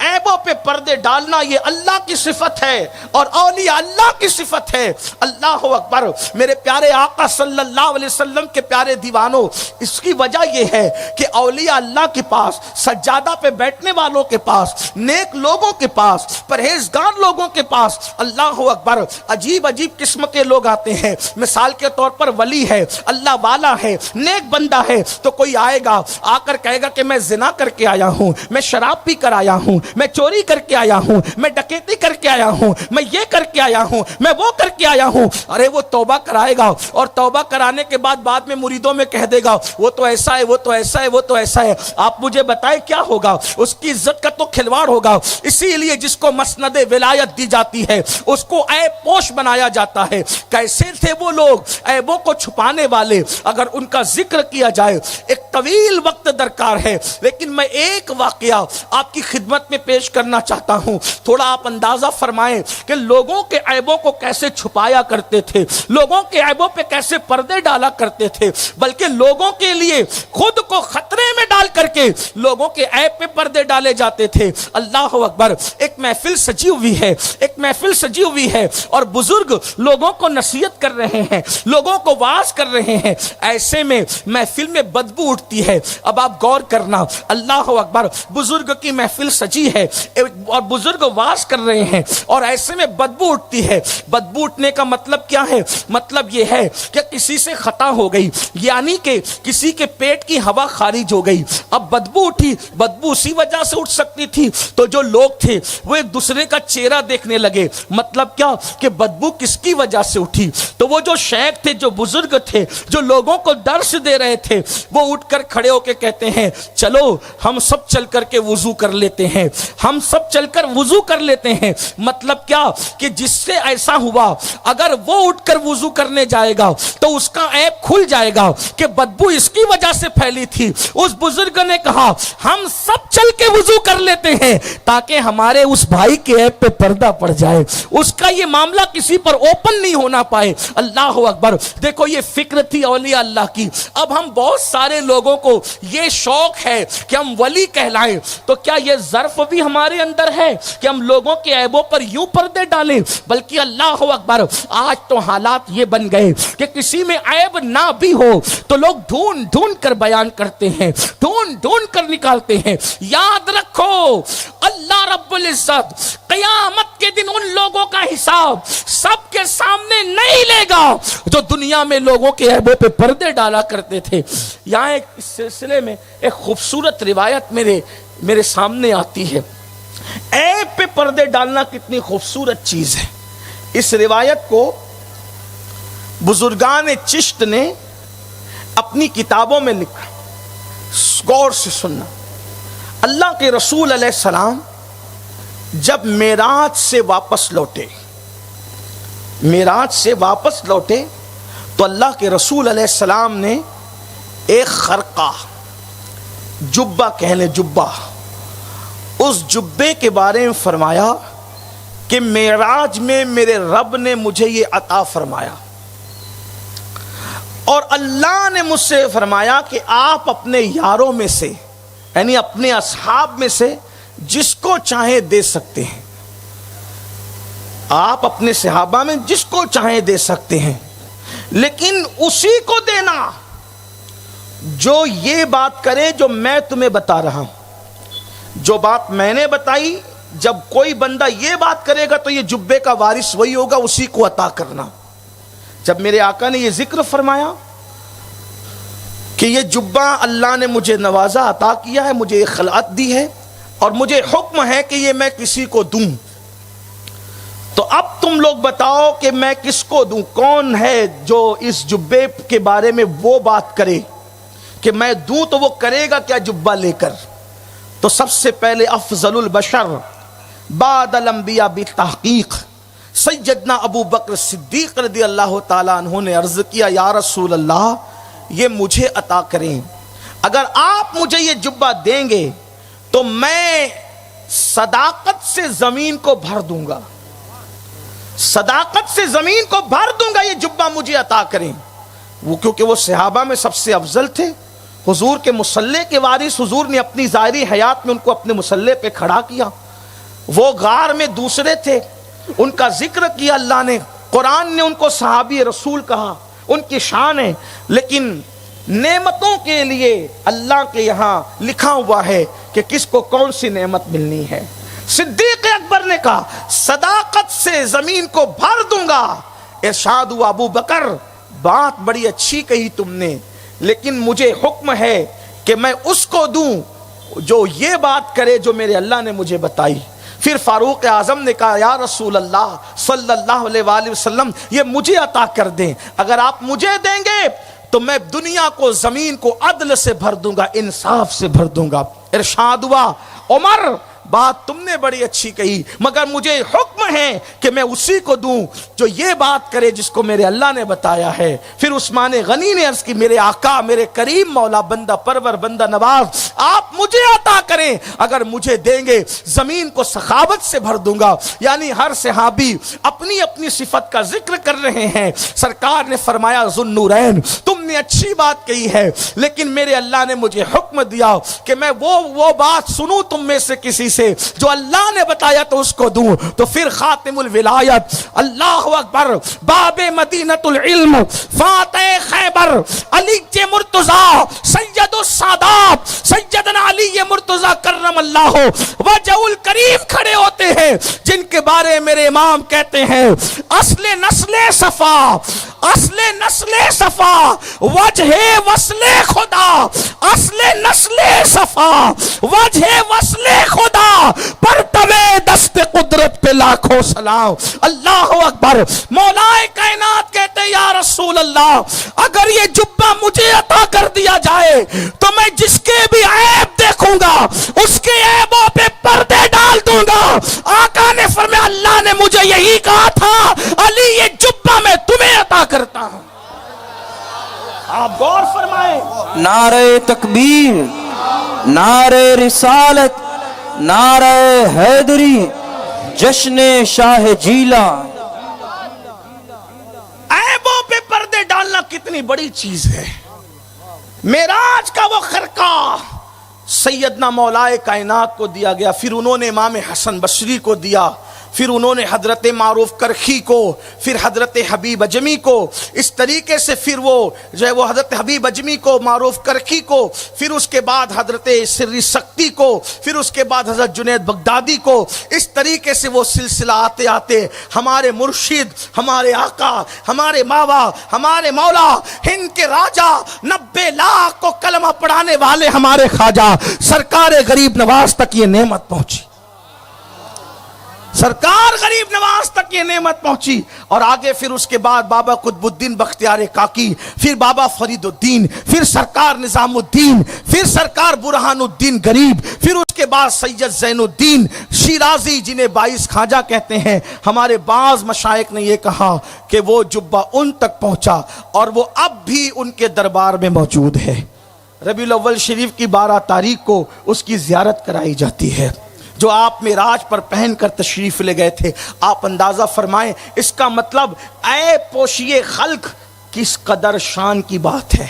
عیبوں پہ پردے ڈالنا یہ اللہ کی صفت ہے اور اولیاء اللہ کی صفت ہے۔ اللہ اکبر۔ میرے پیارے آقا صلی اللہ علیہ وسلم کے پیارے دیوانوں، اس کی وجہ یہ ہے کہ اولیاء اللہ کے پاس، سجادہ پہ بیٹھنے والوں کے پاس، نیک لوگوں کے پاس، پرہیزگار لوگوں کے پاس، اللہ اکبر، عجیب عجیب قسم کے لوگ آتے ہیں۔ مثال کے طور پر ولی ہے، اللہ والا ہے، نیک بندہ ہے، تو کوئی آئے گا، آ کر کہے گا کہ میں زنا کر کے آیا ہوں، میں شراب پی کر آیا ہوں، میں چوری کر کے آیا ہوں، میں ڈکیتی کر کے آیا ہوں، میں یہ کر کے آیا ہوں، میں وہ کر کے آیا ہوں۔ ارے وہ توبہ کرائے گا، اور توبہ کرانے کے بعد میں مریدوں میں کہہ دے گا وہ تو ایسا ہے، وہ تو ایسا ہے، وہ تو ایسا ہے۔ آپ مجھے بتائیں کیا ہوگا؟ اس کی عزت کا تو کھلواڑ ہوگا۔ اسی لیے جس کو مسند ولایت دی جاتی ہے اس کو عیب پوش بنایا جاتا ہے۔ کیسے تھے وہ لوگ عیبوں کو چھپانے والے؟ اگر ان کا ذکر کیا جائے ایک طویل وقت درکار ہے، لیکن میں ایک واقعہ آپ کی خدمت میں پیش کرنا چاہتا ہوں۔ تھوڑا آپ اندازہ فرمائیں کہ لوگوں کے عیبوں کو کیسے چھپایا کرتے تھے، لوگوں کے عیبوں پہ کیسے پردے ڈالا کرتے تھے، بلکہ لوگوں کے لیے خود کو خطرے میں ڈال کر کے لوگوں کے عیب پہ پردے ڈالے جاتے تھے۔ اللہ اکبر۔ ایک محفل سجی ہوئی ہے، ایک محفل سجی ہوئی ہے اور بزرگ لوگوں کو نصیحت کر رہے ہیں، لوگوں کو واعظ کر رہے ہیں۔ ایسے میں محفل میں بدبو اٹھتی ہے۔ اب آپ غور کرنا، اللہ اکبر، بزرگ کی محفل سجی ہے اور بزرگ واعظ کر رہے ہیں اور ایسے میں بدبو اٹھتی ہے۔ بدبو اٹھنے کا مطلب کیا ہے؟ مطلب یہ ہے کہ کسی سے خطا ہو گئی، یعنی کہ کسی کے پیٹ کی ہوا خارج ہو گئی۔ اب بدبو اٹھی، بدبو اسی وجہ سے اٹھ سکتی تھی، تو جو لوگ تھے وہ ایک دوسرے کا چہرہ دیکھنے لگے۔ مطلب کیا کہ بدبو کس کی وجہ سے اٹھی؟ تو وہ جو شیخ تھے، جو بزرگ تھے، جو لوگوں کو درس دے رہے تھے، وہ اٹھ کر کھڑے ہو کے کہتے ہیں چلو ہم سب چل کر کے وضو کر لیتے ہیں، ہم سب چل کر وضو کر لیتے ہیں۔ مطلب کیا کہ جس سے ایسا ہوا اگر وہ اٹھ کر وضو کرنے جائے گا تو اس کا عیب کھل جائے گا کہ بدبو اس کی وجہ سے پھیلی تھی۔ اس بزرگ نے کہا ہم سب چل کے وضو کر لیتے ہیں تاکہ ہمارے اس بھائی کے عیب پہ پردہ پڑ جائے، اس کا یہ معاملہ کسی پر اوپن نہیں ہونا پائے۔ اللہ اکبر۔ دیکھو یہ فکر تھی اولیاء اللہ کی۔ اب ہم بہت سارے لوگوں کو یہ شوق ہے کہ ہم ولی کہلائیں، تو کیا یہ ظرف بھی ہمارے اندر ہے کہ ہم لوگوں کے عیبوں پر یوں پردے ڈالیں؟ بلکہ اللہ اکبر، آج تو حالات یہ بن گئے کہ کسی میں عیب نہ بھی ہو تو لوگ ڈھونڈ ڈھونڈ کر بیان کرتے ہیں، ڈھونڈ ڈھونڈ کر نکالتے ہیں۔ یاد رکھو اللہ رب العزت قیامت کے دن ان لوگوں کا حساب سب کے سامنے نہیں لے گا جو دنیا میں لوگوں کے عیبوں پہ پردے ڈالا کرتے تھے۔ یہاں ایک اس سلسلے میں ایک خوبصورت روایت میرے سامنے آتی ہے۔ عیب پہ پردے ڈالنا کتنی خوبصورت چیز ہے۔ اس روایت کو بزرگان چشت نے اپنی کتابوں میں لکھا، غور سے سننا۔ اللہ کے رسول علیہ السلام جب معراج سے واپس لوٹے تو اللہ کے رسول علیہ السلام نے ایک خرقہ، جبہ کہنے جبہ، اس جبے کے بارے میں فرمایا کہ معراج میں میرے رب نے مجھے یہ عطا فرمایا، اور اللہ نے مجھ سے فرمایا کہ آپ اپنے یاروں میں سے، یعنی اپنے اصحاب میں سے جس کو چاہیں دے سکتے ہیں، آپ اپنے صحابہ میں جس کو چاہیں دے سکتے ہیں، لیکن اسی کو دینا جو یہ بات کرے جو میں تمہیں بتا رہا ہوں۔ جو بات میں نے بتائی، جب کوئی بندہ یہ بات کرے گا تو یہ جبے کا وارث وہی ہوگا، اسی کو عطا کرنا۔ جب میرے آقا نے یہ ذکر فرمایا کہ یہ جبہ اللہ نے مجھے نوازا، عطا کیا ہے، مجھے یہ خلعت دی ہے اور مجھے حکم ہے کہ یہ میں کسی کو دوں، تو اب تم لوگ بتاؤ کہ میں کس کو دوں؟ کون ہے جو اس جبے کے بارے میں وہ بات کرے کہ میں دوں تو وہ کرے گا کیا جبہ لے کر؟ تو سب سے پہلے افضل البشر بعد الانبیاء بالتحقیق سیدنا ابو بکر صدیق رضی اللہ تعالیٰ عنہ نے عرض کیا، یا رسول اللہ یہ مجھے عطا کریں، اگر آپ مجھے یہ جبہ دیں گے تو میں صداقت سے زمین کو بھر دوں گا، صداقت سے زمین کو بھر دوں گا، یہ جبہ مجھے عطا کریں۔ وہ کیونکہ وہ صحابہ میں سب سے افضل تھے، حضور کے مصلی کے وارث حضور نے اپنی ظاہری حیات میں ان کو اپنے مصلی پہ کھڑا کیا. وہ غار میں دوسرے تھے, ان کا ذکر کیا اللہ نے, قرآن نے ان کو صحابی رسول کہا, ان کی شان ہے. لیکن نعمتوں کے لیے اللہ کے یہاں لکھا ہوا ہے کہ کس کو کون سی نعمت ملنی ہے. صدیق اکبر نے کہا صداقت سے زمین کو بھر دوں گا. ارشاد ہوا ابو بکر بات بڑی اچھی کہی تم نے, لیکن مجھے حکم ہے کہ میں اس کو دوں جو یہ بات کرے جو میرے اللہ نے مجھے بتائی. پھر فاروق اعظم نے کہا یا رسول اللہ صلی اللہ علیہ وآلہ وسلم یہ مجھے عطا کر دیں, اگر آپ مجھے دیں گے تو میں دنیا کو زمین کو عدل سے بھر دوں گا, انصاف سے بھر دوں گا. ارشاد ہوا عمر بات تم نے بڑی اچھی کہی, مگر مجھے حکم ہے کہ میں اسی کو دوں جو یہ بات کرے جس کو میرے اللہ نے بتایا ہے. پھر عثمان غنی نے عرض کی میرے آقا میرے کریم مولا بندہ پرور بندہ نواز آپ مجھے عطا کریں, اگر مجھے دیں گے زمین کو سخاوت سے بھر دوں گا. یعنی ہر صحابی اپنی اپنی صفت کا ذکر کر رہے ہیں. سرکار نے فرمایا ذوالنورین تم نے اچھی بات کہی ہے, لیکن میرے اللہ نے مجھے حکم دیا کہ میں وہ بات سنوں تم میں سے کسی سے جو اللہ نے بتایا تو اس کو دوں. تو پھر خاتم الولایت اللہ اکبر باب مدینۃ العلم فاتح خیبر علی مرتضی سید السادات سیدنا علی مرتضی کرم اللہ وجہ الکریم کھڑے ہوتے ہیں, جن کے بارے میرے امام کہتے ہیں اصل نسل صفا, اصل نسل صفا وجہ وصل خدا, اصل نسل صفا وجہ وصل خدا, پر تمے دست قدرت پہ لاکھوں سلام. اللہ اکبر. مولا کائنات کہتے ہیں یا رسول اللہ اگر یہ جبہ مجھے عطا کر دیا جائے تو میں جس کے بھی عیب دیکھوں گا اس کے عیبوں پہ پردے ڈال دوں گا. آقا نے فرمایا اللہ نے مجھے یہی کہا تھا علی یہ جبہ میں تمہیں عطا کرتا ہوں. آپ غور فرمائیں. نعرہ تکبیر, نعرہ رسالت, نعرہ حیدری, جشن شاہ جیلا. عیبوں پہ پردے ڈالنا کتنی بڑی چیز ہے. معراج کا وہ خرقہ سیدنا مولا کائنات کو دیا گیا, پھر انہوں نے امام حسن بصری کو دیا, پھر انہوں نے حضرت معروف کرخی کو, پھر حضرت حبیب اجمی کو. اس طریقے سے پھر وہ جو ہے وہ حضرت حبیب اجمی کو, معروف کرخی کو, پھر اس کے بعد حضرت سری سختی کو, پھر اس کے بعد حضرت جنید بغدادی کو. اس طریقے سے وہ سلسلہ آتے آتے ہمارے مرشد, ہمارے آقا, ہمارے ماوا, ہمارے مولا, ہند کے راجہ, 90 لاکھ کو کلمہ پڑھانے والے ہمارے خواجہ سرکار غریب نواز تک یہ نعمت پہنچی. سرکار غریب نواز تک یہ نعمت پہنچی. اور آگے پھر اس کے بعد بابا قطب الدین بختیار کاکی, پھر بابا فرید الدین, پھر سرکار نظام الدین, پھر سرکار برہان الدین غریب, پھر اس کے بعد سید زین الدین شیرازی جنہیں 22 خواجہ کہتے ہیں. ہمارے بعض مشائخ نے یہ کہا کہ وہ جبہ ان تک پہنچا اور وہ اب بھی ان کے دربار میں موجود ہے. ربیع الاول شریف کی 12 تاریخ کو اس کی زیارت کرائی جاتی ہے جو آپ معراج پر پہن کر تشریف لے گئے تھے. آپ اندازہ فرمائیں اس کا مطلب اے پوشیے خلق کس قدر شان کی بات ہے.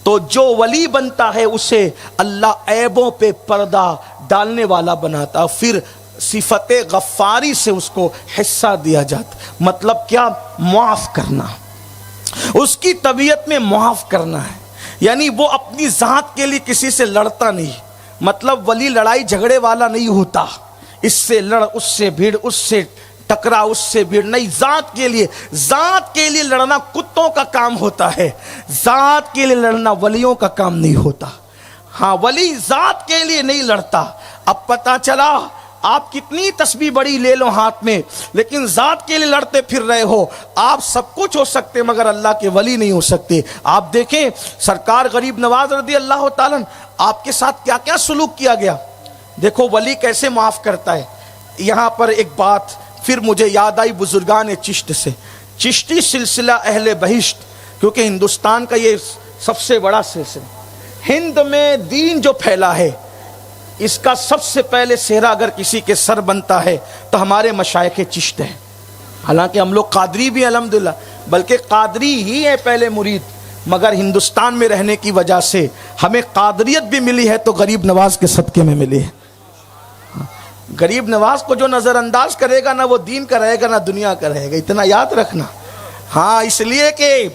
تو جو ولی بنتا ہے اسے اللہ عیبوں پہ پردہ ڈالنے والا بناتا, پھر صفت غفاری سے اس کو حصہ دیا جاتا. مطلب کیا؟ معاف کرنا, اس کی طبیعت میں معاف کرنا ہے. یعنی وہ اپنی ذات کے لیے کسی سے لڑتا نہیں. مطلب ولی لڑائی جھگڑے والا نہیں ہوتا, اس سے لڑ, اس سے بھیڑ, اس سے ٹکرا, اس سے بھیڑ نہیں. ذات کے لیے لڑنا کتوں کا کام ہوتا ہے, ذات کے لیے لڑنا ولیوں کا کام نہیں ہوتا. ہاں ولی ذات کے لیے نہیں لڑتا. اب پتہ چلا آپ کتنی تسبیح بڑی لے لو ہاتھ میں, لیکن ذات کے لیے لڑتے پھر رہے ہو. آپ سب کچھ ہو سکتے مگر اللہ کے ولی نہیں ہو سکتے. آپ دیکھیں سرکار غریب نواز رضی اللہ تعالیٰ آپ کے ساتھ کیا کیا سلوک کیا گیا. دیکھو ولی کیسے معاف کرتا ہے. یہاں پر ایک بات پھر مجھے یاد آئی بزرگان چشت سے. چشتی سلسلہ اہل بہشت, کیونکہ ہندوستان کا یہ سب سے بڑا سلسلہ, ہند میں دین جو پھیلا ہے اس کا سب سے پہلے سہرا اگر کسی کے سر بنتا ہے تو ہمارے مشائخ چشت ہیں. حالانکہ ہم لوگ قادری بھی الحمدللہ, بلکہ قادری ہی ہے پہلے مرید. مگر ہندوستان میں رہنے کی وجہ سے ہمیں قادریت بھی ملی ہے تو غریب نواز کے صدقے میں ملی ہے. غریب نواز کو جو نظر انداز کرے گا نہ وہ دین کا رہے گا نہ دنیا کا رہے گا، اتنا یاد رکھنا. ہاں، اس لیے کہ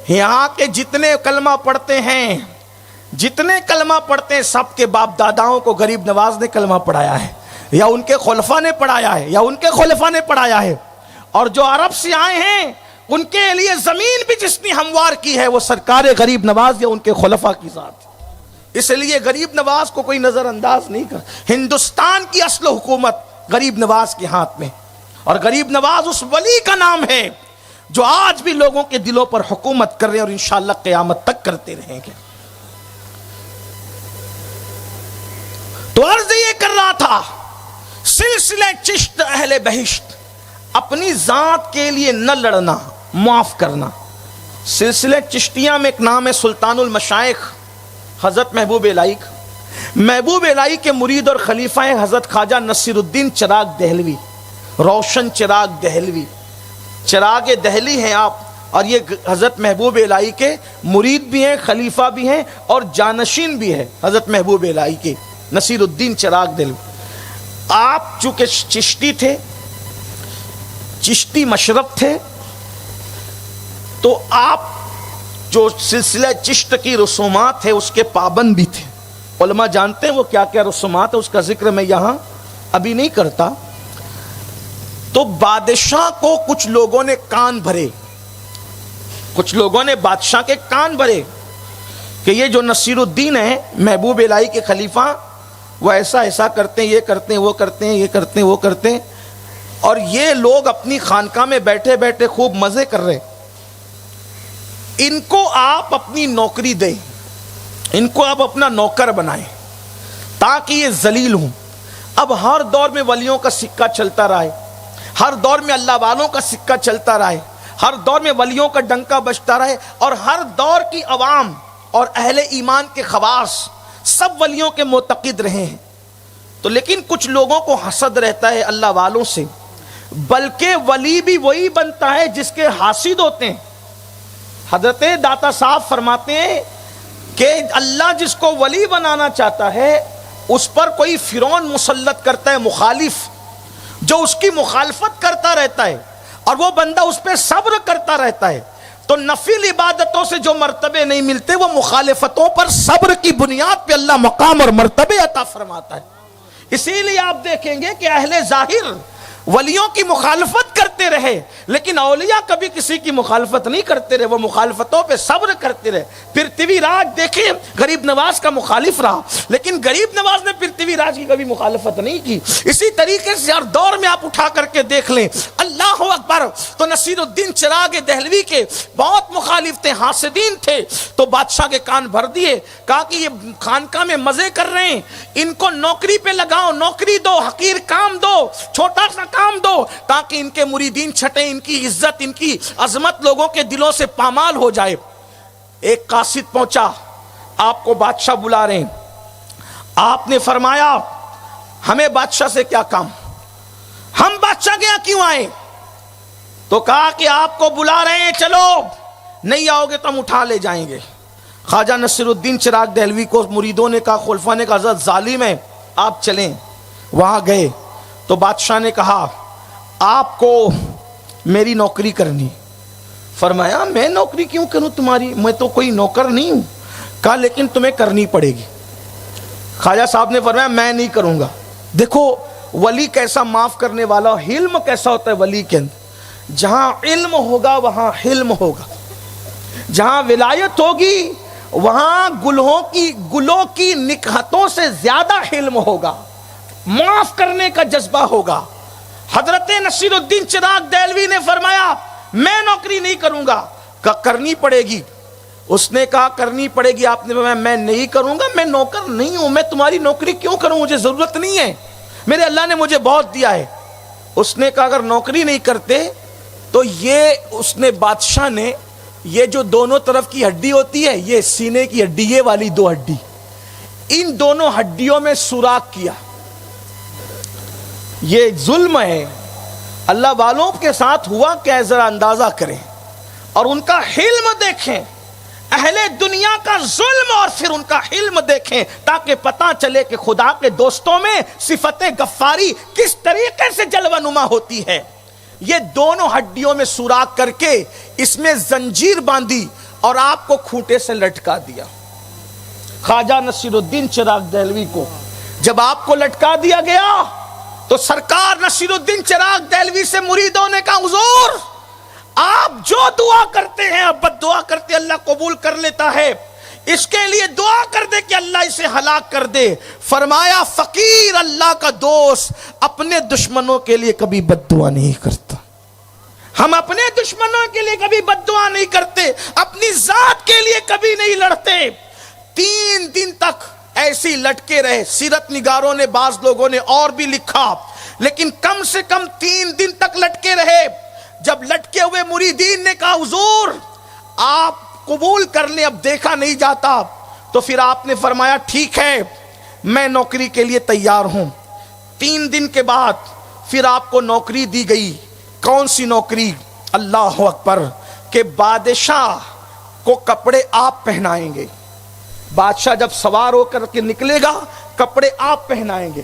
یہاں کے جتنے کلمہ پڑھتے ہیں سب کے باپ داداؤں کو غریب نواز نے کلمہ پڑھایا ہے، یا ان کے خلفاء نے پڑھایا ہے. اور جو عرب سے آئے ہیں ان کے لیے زمین بھی جس نے ہموار کی ہے وہ سرکار غریب نواز یا ان کے خلفاء کی ذات. اس لیے غریب نواز کو کوئی نظر انداز نہیں کر. ہندوستان کی اصل حکومت غریب نواز کے ہاتھ میں، اور غریب نواز اس ولی کا نام ہے جو آج بھی لوگوں کے دلوں پر حکومت کر رہے ہیں اور انشاءاللہ قیامت تک کرتے رہیں گے. تو عرض یہ کر رہا تھا، سلسلہ چشت اہل بہشت، اپنی ذات کے لیے نہ لڑنا، معاف کرنا. سلسلہ چشتیہ میں ایک نام ہے سلطان المشائخ حضرت محبوب الہی کے مرید اور خلیفہ ہیں حضرت خواجہ نصیر الدین چراغ دہلوی، روشن چراغ دہلوی، چراغ دہلی ہیں آپ. اور یہ حضرت محبوب الہی کے مرید بھی ہیں، خلیفہ بھی ہیں اور جانشین بھی ہیں حضرت محبوب الہی کے نصیر الدین چراغ دہلوی. آپ چونکہ چشتی تھے، چشتی مشرب تھے، تو آپ جو سلسلہ چشت کی رسومات ہے اس کے پابند بھی تھے. علماء جانتے ہیں وہ کیا کیا رسومات ہے، اس کا ذکر میں یہاں ابھی نہیں کرتا. تو بادشاہ کو کچھ لوگوں نے کان بھرے، کچھ لوگوں نے بادشاہ کے کان بھرے کہ یہ جو نصیر الدین ہیں محبوب الہی کے خلیفہ، وہ ایسا ایسا کرتے ہیں، یہ کرتے ہیں، وہ کرتے ہیں، یہ کرتے ہیں، وہ کرتے ہیں، اور یہ لوگ اپنی خانقاہ میں بیٹھے بیٹھے خوب مزے کر رہے. ان کو آپ اپنی نوکری دیں، ان کو آپ اپنا نوکر بنائیں تاکہ یہ ذلیل ہوں. اب ہر دور میں ولیوں کا سکہ چلتا رہے، ہر دور میں اللہ والوں کا سکہ چلتا رہے، ہر دور میں ولیوں کا ڈنکا بجتا رہے، اور ہر دور کی عوام اور اہل ایمان کے خواص سب ولیوں کے معتقد رہے ہیں. تو لیکن کچھ لوگوں کو حسد رہتا ہے اللہ والوں سے، بلکہ ولی بھی وہی بنتا ہے جس کے حاسد ہوتے ہیں. حضرت داتا صاحب فرماتے ہیں کہ اللہ جس کو ولی بنانا چاہتا ہے اس پر کوئی فرعون مسلط کرتا ہے مخالف، جو اس کی مخالفت کرتا رہتا ہے اور وہ بندہ اس پہ صبر کرتا رہتا ہے. تو نفل عبادتوں سے جو مرتبے نہیں ملتے وہ مخالفتوں پر صبر کی بنیاد پہ اللہ مقام اور مرتبے عطا فرماتا ہے. اسی لیے آپ دیکھیں گے کہ اہل ظاہر ولیوں کی مخالفت کرتے رہے لیکن اولیاء کبھی کسی کی مخالفت نہیں کرتے رہے، وہ مخالفتوں پہ صبر کرتے رہے. پرتھوی راج دیکھیں غریب نواز کا مخالف رہا لیکن غریب نواز نے پرتھوی راج کی کبھی مخالفت نہیں کی. اسی طریقے سے ہر دور میں آپ اٹھا کر کے دیکھ لیں، اللہ اکبر، تو نصیر الدین چراغ دہلوی کے بہت مخالف تھے، حاسدین تھے، تو بادشاہ کے کان بھر دیے، کہا کہ یہ خانقاہ میں مزے کر رہے ہیں، ان کو نوکری پہ لگاؤ، نوکری دو، حقیر کام دو، چھوٹا سا کام دو، تاکہ ان کے مریدین چھٹیں، ان کی عزت، ان کی عظمت لوگوں کے دلوں سے پامال ہو جائے. ایک قاصد پہنچا، آپ کو بادشاہ بلا رہے ہیں. آپ نے فرمایا ہمیں بادشاہ سے کیا کام، ہم بادشاہ کے یہاں کیوں آئے؟ تو کہا کہ آپ کو بلا رہے ہیں، چلو، نہیں آؤ گے تو ہم اٹھا لے جائیں گے. خواجہ نصیر الدین چراغ دہلوی کو مریدوں نے کہا، خلفاء نے کہا حضرت ظالم ہے، آپ چلیں. وہاں گئے تو بادشاہ نے کہا آپ کو میری نوکری کرنی. فرمایا میں نوکری کیوں کروں تمہاری، میں تو کوئی نوکر نہیں ہوں. کہا لیکن تمہیں کرنی پڑے گی. خواجہ صاحب نے فرمایا میں نہیں کروں گا. دیکھو ولی کیسا معاف کرنے والا، حلم کیسا ہوتا ہے ولی کے اندر. جہاں علم ہوگا وہاں حلم ہوگا، جہاں ولایت ہوگی وہاں گلوں کی نکہتوں سے زیادہ حلم ہوگا، معاف کرنے کا جذبہ ہوگا. حضرت نصیر الدین چراغ دہلوی نے فرمایا میں نوکری نہیں کروں گا. کہا کرنی پڑے گی. اس نے کہا کرنی پڑے گی. آپ نے فرمایا میں نہیں کروں گا، میں نوکر نہیں ہوں، میں تمہاری نوکری کیوں کروں، مجھے ضرورت نہیں ہے، میرے اللہ نے مجھے بہت دیا ہے. اس نے کہا اگر نوکری نہیں کرتے تو اس نے بادشاہ نے یہ جو دونوں طرف کی ہڈی ہوتی ہے، یہ سینے کی ہڈی، یہ والی دو ہڈی، ان دونوں ہڈیوں میں سوراخ کیا. یہ ظلم ہے. اللہ والوں کے ساتھ ہوا کیا ذرا اندازہ کریں اور ان کا حلم دیکھیں. اہل دنیا کا ظلم اور پھر ان کا حلم دیکھیں تاکہ پتہ چلے کہ خدا کے دوستوں میں صفت غفاری کس طریقے سے جلوہ نما ہوتی ہے۔ یہ دونوں ہڈیوں میں سوراخ کر کے اس میں زنجیر باندھی اور آپ کو کھوٹے سے لٹکا دیا۔ خواجہ نصیر الدین چراغ دہلوی کو جب آپ کو لٹکا دیا گیا تو سرکار نصیر الدین چراغ دہلوی سے مریدوں نے کہا حضور آپ جو دعا کرتے ہیں اب بد دعا کرتے اللہ قبول کر لیتا ہے، اس کے لیے دعا کر دے کہ اللہ اسے ہلاک کر دے۔ فرمایا فقیر اللہ کا دوست اپنے دشمنوں کے لیے کبھی بد دعا نہیں کرتا، ہم اپنے دشمنوں کے لیے کبھی بد دعا نہیں کرتے، اپنی ذات کے لیے کبھی نہیں لڑتے۔ 3 دن تک ایسی لٹکے رہے۔ سیرت نگاروں نے بعض لوگوں نے اور بھی لکھا، لیکن کم سے کم 3 دن تک لٹکے رہے۔ جب لٹکے ہوئے مریدین نے کہا حضور آپ قبول کر لیں اب دیکھا نہیں جاتا، تو پھر آپ نے فرمایا ٹھیک ہے میں نوکری کے لیے تیار ہوں۔ 3 دن کے بعد پھر آپ کو نوکری دی گئی۔ کون سی نوکری؟ اللہ اکبر، کہ بادشاہ کو کپڑے آپ پہنائیں گے۔ بادشاہ جب سوار ہو کر کے نکلے گا کپڑے آپ پہنائیں گے۔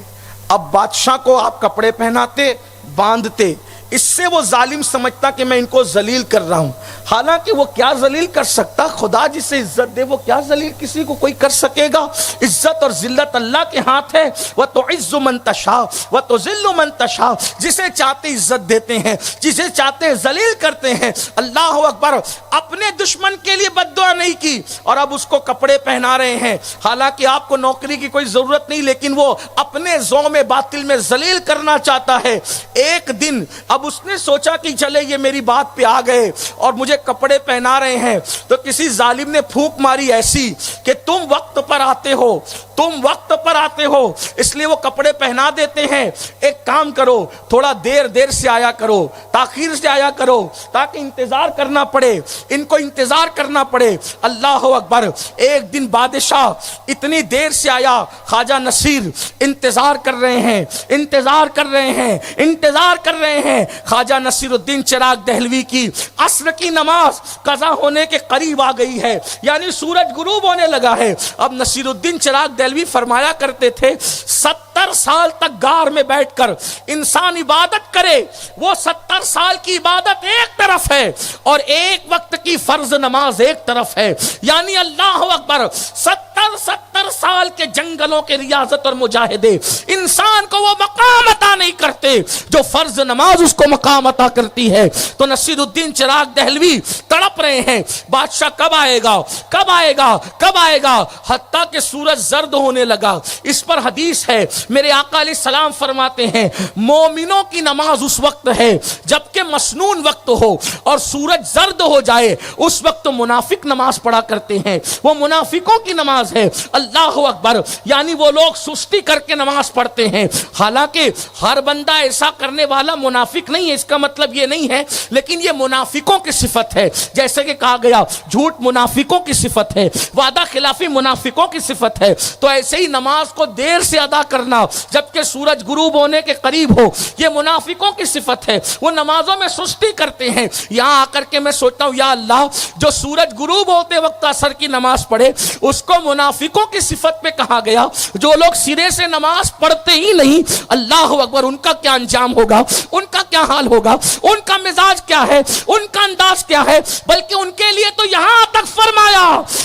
اب بادشاہ کو آپ کپڑے پہناتے باندھتے، اس سے وہ ظالم سمجھتا کہ میں ان کو ذلیل کر رہا ہوں، حالانکہ وہ کیا ذلیل کر سکتا؟ خدا جسے عزت دے وہ کیا ذلیل کسی کو کوئی کر سکے گا؟ عزت اور ذلت اللہ کے ہاتھ ہے۔ وَتُعِزُّ مَن تَشَاءُ وَتُذِلُّ مَن تَشَاءُ، جسے چاہتے عزت دیتے ہیں، جسے چاہتے ذلیل کرتے ہیں۔ اللہ اکبر، اپنے دشمن کے لیے بد دعا نہیں کی اور اب اس کو کپڑے پہنا رہے ہیں، حالانکہ آپ کو نوکری کی کوئی ضرورت نہیں، لیکن وہ اپنے زوم باطل میں ذلیل کرنا چاہتا ہے۔ ایک دن اب اس نے سوچا کہ چلے یہ میری بات پہ آ گئے اور مجھے کپڑے پہنا رہے ہیں، تو کسی ظالم نے پھونک ماری ایسی کہ تم وقت پر آتے ہو، تم وقت پر آتے ہو، اس لیے وہ کپڑے پہنا دیتے ہیں۔ ایک کام کرو، تھوڑا دیر سے آیا کرو، تاخیر سے آیا کرو، تاکہ انتظار کرنا پڑے، ان کو انتظار کرنا پڑے۔ اللہ اکبر، ایک دن بادشاہ اتنی دیر سے آیا، خواجہ نصیر انتظار کر رہے ہیں، انتظار کر رہے ہیں، انتظار کر رہے ہیں۔ خواجہ نصیر الدین چراغ دہلوی کی عصر کی نماز قضا ہونے کے قریب آ گئی ہے، یعنی سورج غروب ہونے لگا ہے۔ اب نصیر الدین چراغ دہلوی فرمایا کرتے تھے 70 سال تک غار میں بیٹھ کر انسان عبادت کرے، وہ 70 سال کی عبادت ایک طرف ہے اور ایک وقت کی فرض نماز ایک طرف ہے، یعنی اللہ اکبر 70 سال کے جنگلوں کے ریاضت اور مجاہدے انسان کو وہ مقام عطا نہیں کرتے جو فرض نماز اس کو مقام عطا کرتی ہے۔ تو نصیر الدین چراغ دہلوی تڑپ رہے ہیں بادشاہ کب آئے گا، کب آئے گا، کب آئے گا، حتیٰ کہ سورج زرد ہونے لگا۔ اس پر حدیث ہے، میرے آقا علیہ السلام فرماتے ہیں مومنوں کی نماز اس وقت ہے جبکہ مسنون وقت ہو اور سورج زرد ہو جائے، اس وقت منافق نماز پڑھا کرتے ہیں، وہ منافقوں کی نماز ہے۔ اللہ اکبر، یعنی وہ لوگ سستی کر کے نماز پڑھتے ہیں، حالانکہ ہر بندہ ایسا کرنے والا منافق نہیں ہے، اس کا مطلب یہ نہیں ہے، لیکن یہ منافقوں کی صفت ہے۔ جیسے کہ کہا گیا جھوٹ منافقوں کی صفت ہے، وعدہ خلافی منافقوں کی صفت ہے، تو ایسے ہی نماز کو دیر سے ادا کرنا جبکہ سورج غروب ہونے کے قریب ہو، یہ منافقوں کی صفت ہے، وہ نمازوں میں سستی کرتے ہیں۔ یہاں آ کر کے میں سوچتا ہوں یا اللہ، جو سورج غروب ہوتے وقت عصر کی نماز پڑھے اس کو منافقوں کی صفت پہ کہا گیا، جو لوگ سرے سے نماز پڑھتے ہی نہیں، اللہ اکبر، ان کا کیا انجام ہوگا، ان کا کیا حال ہوگا، ان کا مزاج کیا ہے، ان کا انداز کیا ہے۔ بلکہ ان کے لیے تو یہاں تک فرمایا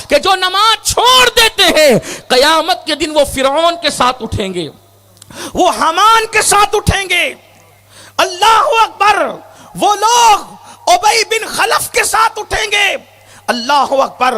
کہ جو نماز چھوڑ دیتے ہیں قیامت کے دن وہ فرعون کے ساتھ اٹھیں گے، وہ حامان کے ساتھ اٹھیں گے۔ اللہ اکبر، وہ لوگ ابی بن خلف کے ساتھ اٹھیں گے۔ اللہ اکبر،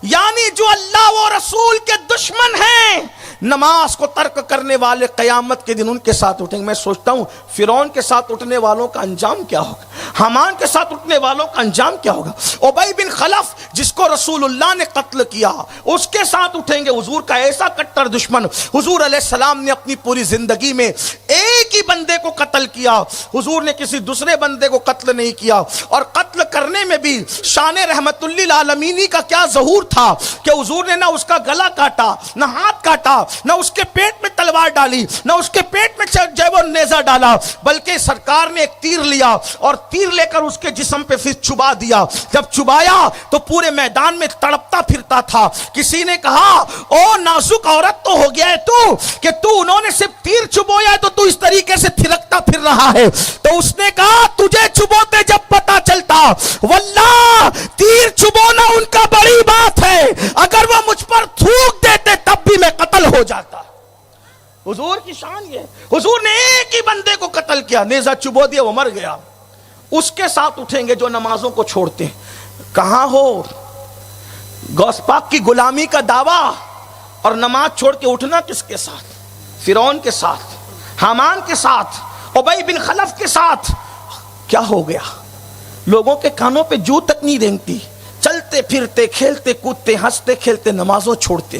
یعنی جو اللہ و رسول کے دشمن ہیں، نماز کو ترک کرنے والے قیامت کے دن ان کے ساتھ اٹھیں گے۔ میں سوچتا ہوں فرعون کے ساتھ اٹھنے والوں کا انجام کیا ہوگا، حامان کے ساتھ اٹھنے والوں کا انجام کیا ہوگا، ابی بن خلف جس کو رسول اللہ نے قتل کیا اس کے ساتھ اٹھیں گے۔ حضور کا ایسا کٹر دشمن، حضور علیہ السلام نے اپنی پوری زندگی میں ایک ہی بندے کو قتل کیا، حضور نے کسی دوسرے بندے کو قتل نہیں کیا، اور قتل کرنے میں بھی شان رحمت للعالمین کا کیا ظہور تھا کہ حضور نے نہ اس کا گلا کاٹا، نہ ہاتھ کاٹا، نہ اس کے پیٹ میں تلوار ڈالی، نہ اس کے پیٹ میں جو وہ نیزہ ڈالا، بلکہ سرکار نے ایک تیر لیا اور تیر لے کر اس کے جسم پہ پھر چبا دیا۔ جب چبایا تو پورے میدان میں تڑپتا پھرتا تھا۔ کسی نے کہا او نازک عورت تو ہو گیا ہے کہ انہوں نے صرف تیر چبویا ہے تو اس طریقے سے تھرکتا پھر رہا ہے۔ تو اس نے کہا تجھے چبوتے جب پتا چلتا، واللہ تیر چبونا ان کا بڑی بات ہے، اگر وہ مجھ پر تھوک دیتے تب بھی میں قتل ہو جاتا۔ حضور کی شان یہ، حضور نے ایک ہی بندے کو قتل کیا، نیزہ چبو دیا، وہ مر گیا۔ اس کے ساتھ اٹھیں گے جو نمازوں کو چھوڑتے ہیں۔ کہاں ہو؟ غوث پاک کی غلامی کا دعویٰ اور نماز چھوڑ کے اٹھنا کس کے ساتھ؟ فرعون کے ساتھ، حامان کے ساتھ، ابی بن خلف کے ساتھ۔ کیا ہو گیا؟ لوگوں کے کانوں پہ جو تک نہیں رینگتی، چلتے پھرتے کھیلتے کودتے ہنستے کھیلتے نمازوں چھوڑتے۔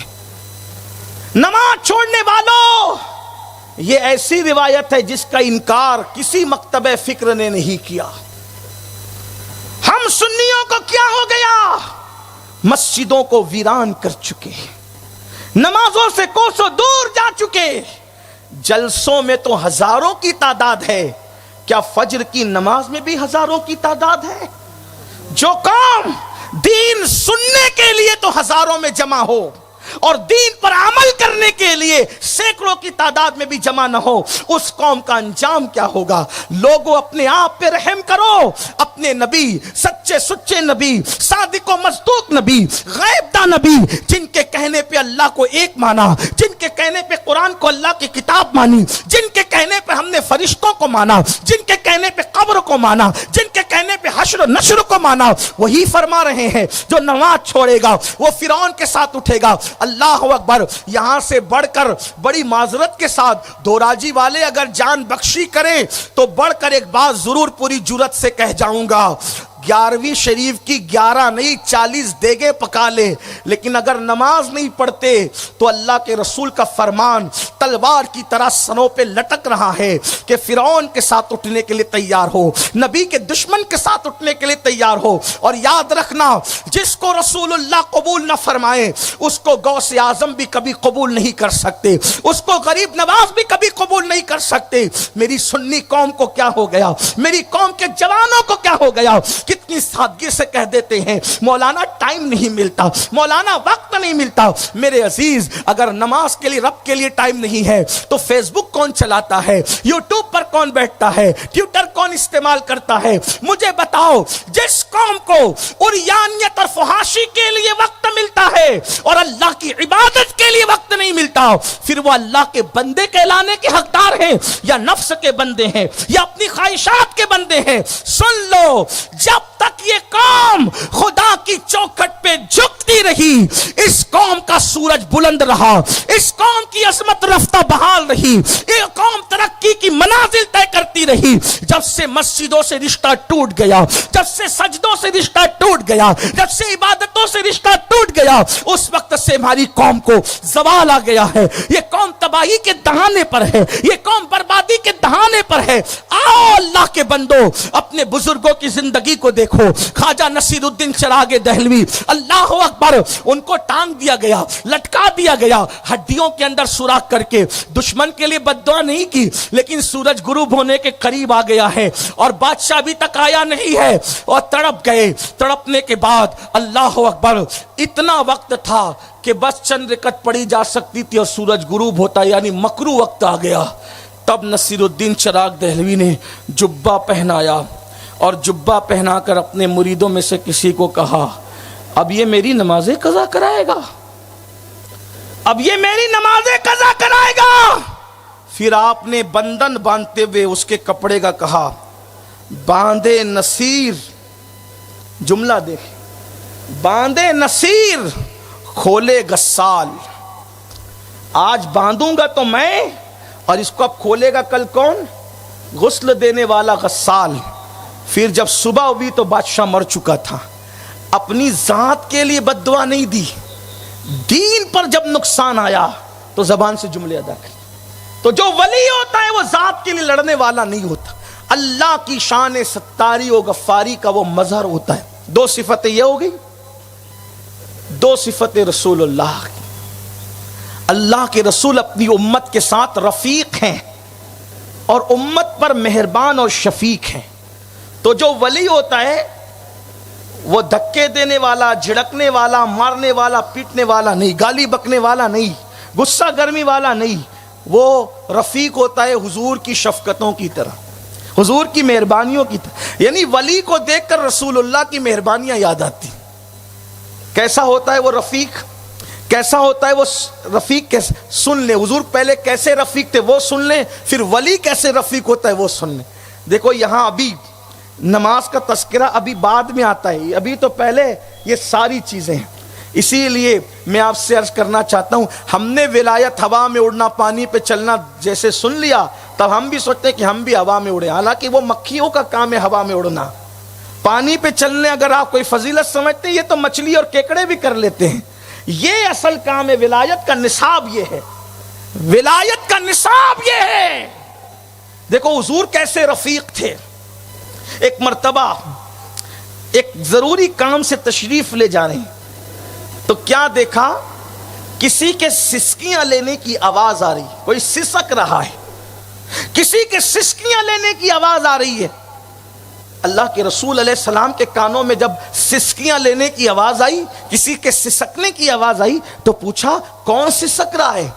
نماز چھوڑنے والوں، یہ ایسی روایت ہے جس کا انکار کسی مکتبہ فکر نے نہیں کیا۔ ہم سنیوں کو کیا ہو گیا؟ مسجدوں کو ویران کر چکے، نمازوں سے کوسوں دور جا چکے، جلسوں میں تو ہزاروں کی تعداد ہے، کیا فجر کی نماز میں بھی ہزاروں کی تعداد ہے؟ جو قوم دین سننے کے لیے تو ہزاروں میں جمع ہو اور دین پر عمل کرنے کے لیے سینکڑوں کی تعداد میں بھی جمع نہ ہو، اس قوم کا انجام کیا ہوگا؟ لوگوں اپنے آپ پہ رحم کرو۔ اپنے نبی، سچے سچے نبی، صادق و مصدوق نبی، غیب داں نبی، جن کے کہنے پہ اللہ کو ایک مانا، جن کے کہنے پہ قرآن کو اللہ کی کتاب مانی، جن کے کہنے پہ ہم نے فرشتوں کو مانا، جن کے کہنے پہ قبر کو مانا، جن کے کہنے پہ حشر و نشر کو مانا، وہی فرما رہے ہیں جو نماز چھوڑے گا وہ فرعون کے ساتھ اٹھے گا۔ اللہ اکبر۔ یہاں سے بڑھ کر بڑی معذرت کے ساتھ دوراجی والے اگر جان بخشی کریں تو بڑھ کر ایک بات ضرور پوری جرات سے کہہ جاؤں گا۔ 11ویں شریف کی 11 نہیں 40 دیگیں پکا لے، لیکن اگر نماز نہیں پڑھتے تو اللہ کے رسول کا فرمان تلوار کی طرح سنوں پہ لٹک رہا ہے کہ فرعون کے ساتھ اٹھنے کے لیے تیار ہو، نبی کے دشمن کے ساتھ اٹھنے کے لیے تیار ہو۔ اور یاد رکھنا، جس کو رسول اللہ قبول نہ فرمائے اس کو غوث اعظم بھی کبھی قبول نہیں کر سکتے، اس کو غریب نواز بھی کبھی قبول نہیں کر سکتے۔ میری سنی قوم کو کیا ہو گیا؟ میری قوم کے جوانوں کو کیا ہو گیا؟ کتنی سادگی سے کہہ دیتے ہیں مولانا ٹائم نہیں ملتا، مولانا وقت نہیں ملتا۔ میرے عزیز، اگر نماز کے لیے رب کے لیے ٹائم نہیں ہے تو فیس بک کون چلاتا ہے؟ یوٹیوب پر کون بیٹھتا ہے؟ ٹویٹر کون استعمال کرتا ہے؟ مجھے بتاؤ، جس قوم کو عریانیت اور فحاشی کے لیے وقت ملتا ہے اور اللہ کی عبادت کے لیے وقت نہیں ملتا، پھر وہ اللہ کے بندے کہلانے کے حقدار ہیں یا نفس کے بندے ہیں یا اپنی خواہشات کے بندے ہیں؟ سن لو، جب تک یہ قوم خدا کی چوکھٹ پہ جھکتی رہی، اس قوم کا سورج بلند رہا، اس قوم کی عظمت رفتہ بحال رہی، یہ قوم ترقی کی منازل طے کرتی رہی۔ جب سے مسجدوں سے رشتہ ٹوٹ گیا، جب سے سجدوں سے رشتہ ٹوٹ گیا، جب سے عبادتوں سے رشتہ ٹوٹ گیا، اس وقت سے ہماری قوم کو زوال آ گیا ہے۔ یہ قوم تباہی کے دہانے پر ہے، یہ قوم بربادی کے دہانے پر ہے۔ آؤ اللہ کے بندو، اپنے بزرگوں کی زندگی کو دیکھو۔ خواجہ نصیر الدین چراغ دہلوی، اللہ اکبر، ان کو ٹانگ دیا گیا، لٹکا دیا گیا، ہڈیوں کے اندر سوراخ کر کے۔ دشمن کے لیے بد دعا نہیں کی، لیکن سورج غروب ہونے کے قریب آ گیا ہے اور بادشاہ ابھی تک آیا نہیں ہے، اور تڑپ گئے۔ تڑپنے کے بعد اللہ اکبر، اتنا وقت تھا کہ بس چند رکعت پڑھی جا سکتی تھی اور سورج غروب ہوتا، یعنی مکروہ وقت آ گیا۔ تب نصیر الدین چراغ دہلوی نے جبہ پہنایا اور جبہ پہنا کر اپنے مریدوں میں سے کسی کو کہا، اب یہ میری نمازیں قضا کرائے گا، اب یہ میری نمازیں قضا کرائے گا۔ پھر آپ نے بندن باندھتے ہوئے اس کے کپڑے کا کہا، باندھے نصیر، جملہ دیکھ، باندھے نصیر کھولے غسال۔ آج باندھوں گا تو میں، اور اس کو اب کھولے گا کل کون؟ غسل دینے والا غسال۔ پھر جب صبح ہوئی تو بادشاہ مر چکا تھا۔ اپنی ذات کے لیے بد دعا نہیں دی، دین پر جب نقصان آیا تو زبان سے جملے ادا کر۔ تو جو ولی ہوتا ہے وہ ذات کے لیے لڑنے والا نہیں ہوتا، اللہ کی شان ستاری و غفاری کا وہ مظہر ہوتا ہے۔ دو صفتیں یہ ہو گئی، دو صفتیں رسول اللہ کی۔ اللہ کے رسول اپنی امت کے ساتھ رفیق ہیں اور امت پر مہربان اور شفیق ہیں. تو جو ولی ہوتا ہے وہ دھکے دینے والا، جھڑکنے والا، مارنے والا، پیٹنے والا نہیں، گالی بکنے والا نہیں، غصہ گرمی والا نہیں. وہ رفیق ہوتا ہے حضور کی شفقتوں کی طرح، حضور کی مہربانیوں کی طرح. یعنی ولی کو دیکھ کر رسول اللہ کی مہربانیاں یاد آتی. کیسا ہوتا ہے وہ رفیق؟ کیسا ہوتا ہے وہ رفیق؟ کیسے سن لیں حضور پہلے کیسے رفیق تھے وہ سن لیں، پھر ولی کیسے رفیق ہوتا ہے وہ سن لیں. دیکھو یہاں ابھی نماز کا تذکرہ ابھی بعد میں آتا ہے، ابھی تو پہلے یہ ساری چیزیں ہیں. اسی لیے میں آپ سے عرض کرنا چاہتا ہوں، ہم نے ولایت ہوا میں اڑنا، پانی پہ چلنا جیسے سن لیا، تب ہم بھی سوچتے ہیں کہ ہم بھی ہوا میں اڑیں. حالانکہ وہ مکھیوں کا کام ہے ہوا میں اڑنا. پانی پہ چلنے اگر آپ کوئی فضیلت سمجھتے ہیں، یہ تو مچھلی اور کیکڑے بھی کر لیتے ہیں. یہ اصل کام ہے. ولایت کا نصاب یہ ہے، ولایت کا نصاب یہ ہے. دیکھو حضور کیسے رفیق تھے. ایک مرتبہ ایک ضروری کام سے تشریف لے جا رہے ہیں تو کیا دیکھا، کسی کے سسکیاں لینے کی آواز آ رہی، کوئی سسک رہا ہے، کسی کے سسکیاں لینے کی آواز آ رہی ہے. اللہ کے رسول علیہ السلام کے کانوں میں جب سسکیاں لینے کی آواز آئی، کسی کے سسکنے کی آواز آئی تو پوچھا کون سسک رہا ہے؟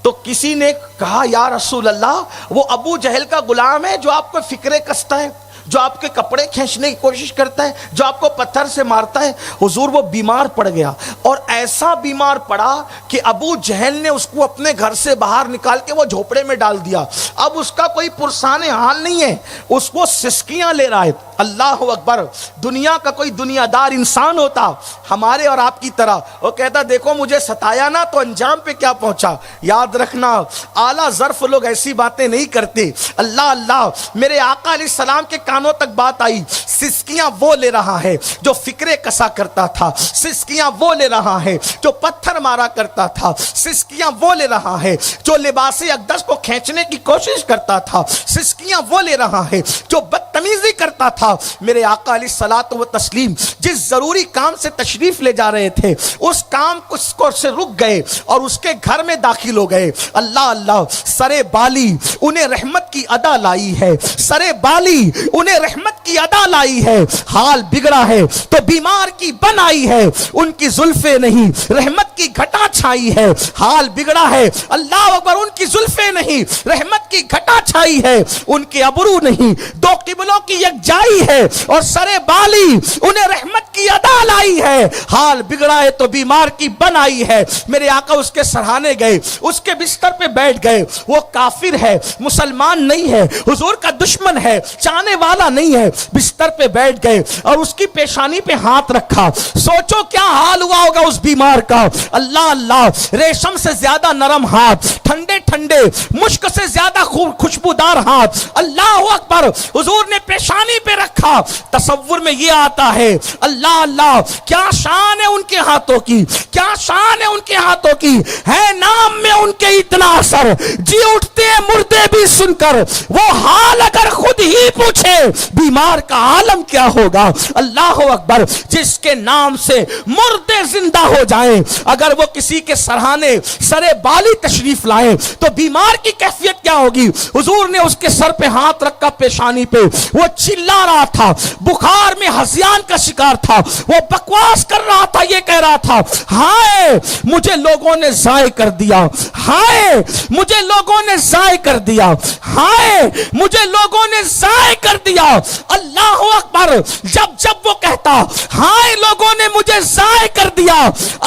تو کسی نے کہا یا رسول اللہ وہ ابو جہل کا غلام ہے جو آپ کو فکرے کستا ہے، جو آپ کے کپڑے کھینچنے کی کوشش کرتا ہے، جو آپ کو پتھر سے مارتا ہے. حضور وہ بیمار پڑ گیا اور ایسا بیمار پڑا کہ ابو جہل نے اس کو اپنے گھر سے باہر نکال کے وہ جھوپڑے میں ڈال دیا. اب اس کا کوئی پرسان حال نہیں ہے، اس کو سسکیاں لے رہا ہے. اللہ اکبر. دنیا کا کوئی دنیا دار انسان ہوتا ہمارے اور آپ کی طرح، وہ کہتا دیکھو مجھے ستایا نا تو انجام پہ کیا پہنچا. یاد رکھنا اعلیٰ ظرف لوگ ایسی باتیں نہیں کرتے. اللہ اللہ. میرے آقا علیہ السلام کے کانوں تک بات آئی، سسکیاں وہ لے رہا ہے جو فکرے کسا کرتا تھا، سسکیاں وہ لے رہا ہے جو پتھر مارا کرتا تھا، سسکیاں وہ لے رہا ہے جو لباس اقدس کو کھینچنے کی کوشش کرتا تھا، سسکیاں وہ لے رہا ہے جو بدتمیزی کرتا تھا. میرے آقا علیہ الصلوۃ والتسلیم جس ضروری کام سے تشریف لے جا رہے تھے اس کام کو سے رک گئے اور اس کے گھر میں داخل ہو گئے. اللہ اللہ. سرے بالی انہیں رحمت کی ادا لائی ہے، سرے بالی انہیں رحمت کی ادا لائی ہے. حال بگڑا ہے تو بیمار کی بن آئی ہے، ان کی زلفیں نہیں رحمت کی گھٹا چھائی ہے. حال بگڑا ہے، اللہ اکبر، ان کی زلفیں نہیں رحمت کی گھٹا چھائی ہے، ان کے ابرو نہیں دو قبلوں کی یکجائی ہے، اور سرے بالی انہیں رحمت کی ادا لائی ہے. حال بگڑا ہے تو بیمار کی بن آئی ہے. میرے آقا اس کے سرہانے گئے، اس کے بستر پہ بیٹھ گئے. وہ کافر ہے، مسلمان نہیں ہے، حضور کا دشمن ہے، چاہنے والا نہیں ہے. بستر پہ بیٹھ گئے اور اس کی پیشانی پہ ہاتھ رکھا. سوچو کیا حال ہوا ہوگا اس بیمار کا. اللہ اللہ. ریشم سے زیادہ نرم ہاتھ، ٹھنڈے ٹھنڈے، مشک سے زیادہ خوشبودار ہاتھ. اللہ اکبر. حضور نے پیشانی پہ رکھا. تصور میں یہ آتا ہے اللہ اللہ کیا شان ہے ان کے ہاتھوں کی، کیا شان ہے ان کے ہاتھوں کی. ہے نام میں ان کے اتنا اثر، جی اٹھتے ہیں مردے بھی سن کر. وہ حال اگر خود ہی پوچھے بیمار کا عالم کیا ہوگا. اللہ اکبر. جس کے نام سے مردے زندہ ہو جائیں، اگر وہ کسی کے سرہانے سرے بالی تشریف لائیں تو بیمار کی کیفیت کیا ہوگی. حضور نے اس کے سر پہ ہاتھ رکھا، پیشانی پہ. وہ چلا رہا تھا، بخار میں ہذیان کا شکار تھا، وہ بکواس کر رہا تھا. یہ کہہ رہا تھا ہائے مجھے لوگوں نے ضائع کر دیا، ہائے مجھے لوگوں نے ضائع کر دیا، ہائے مجھے لوگوں نے ضائع کر دیا. اللہ اکبر. جب وہ کہتا ہائے لوگوں نے مجھے ضائع کر دیا،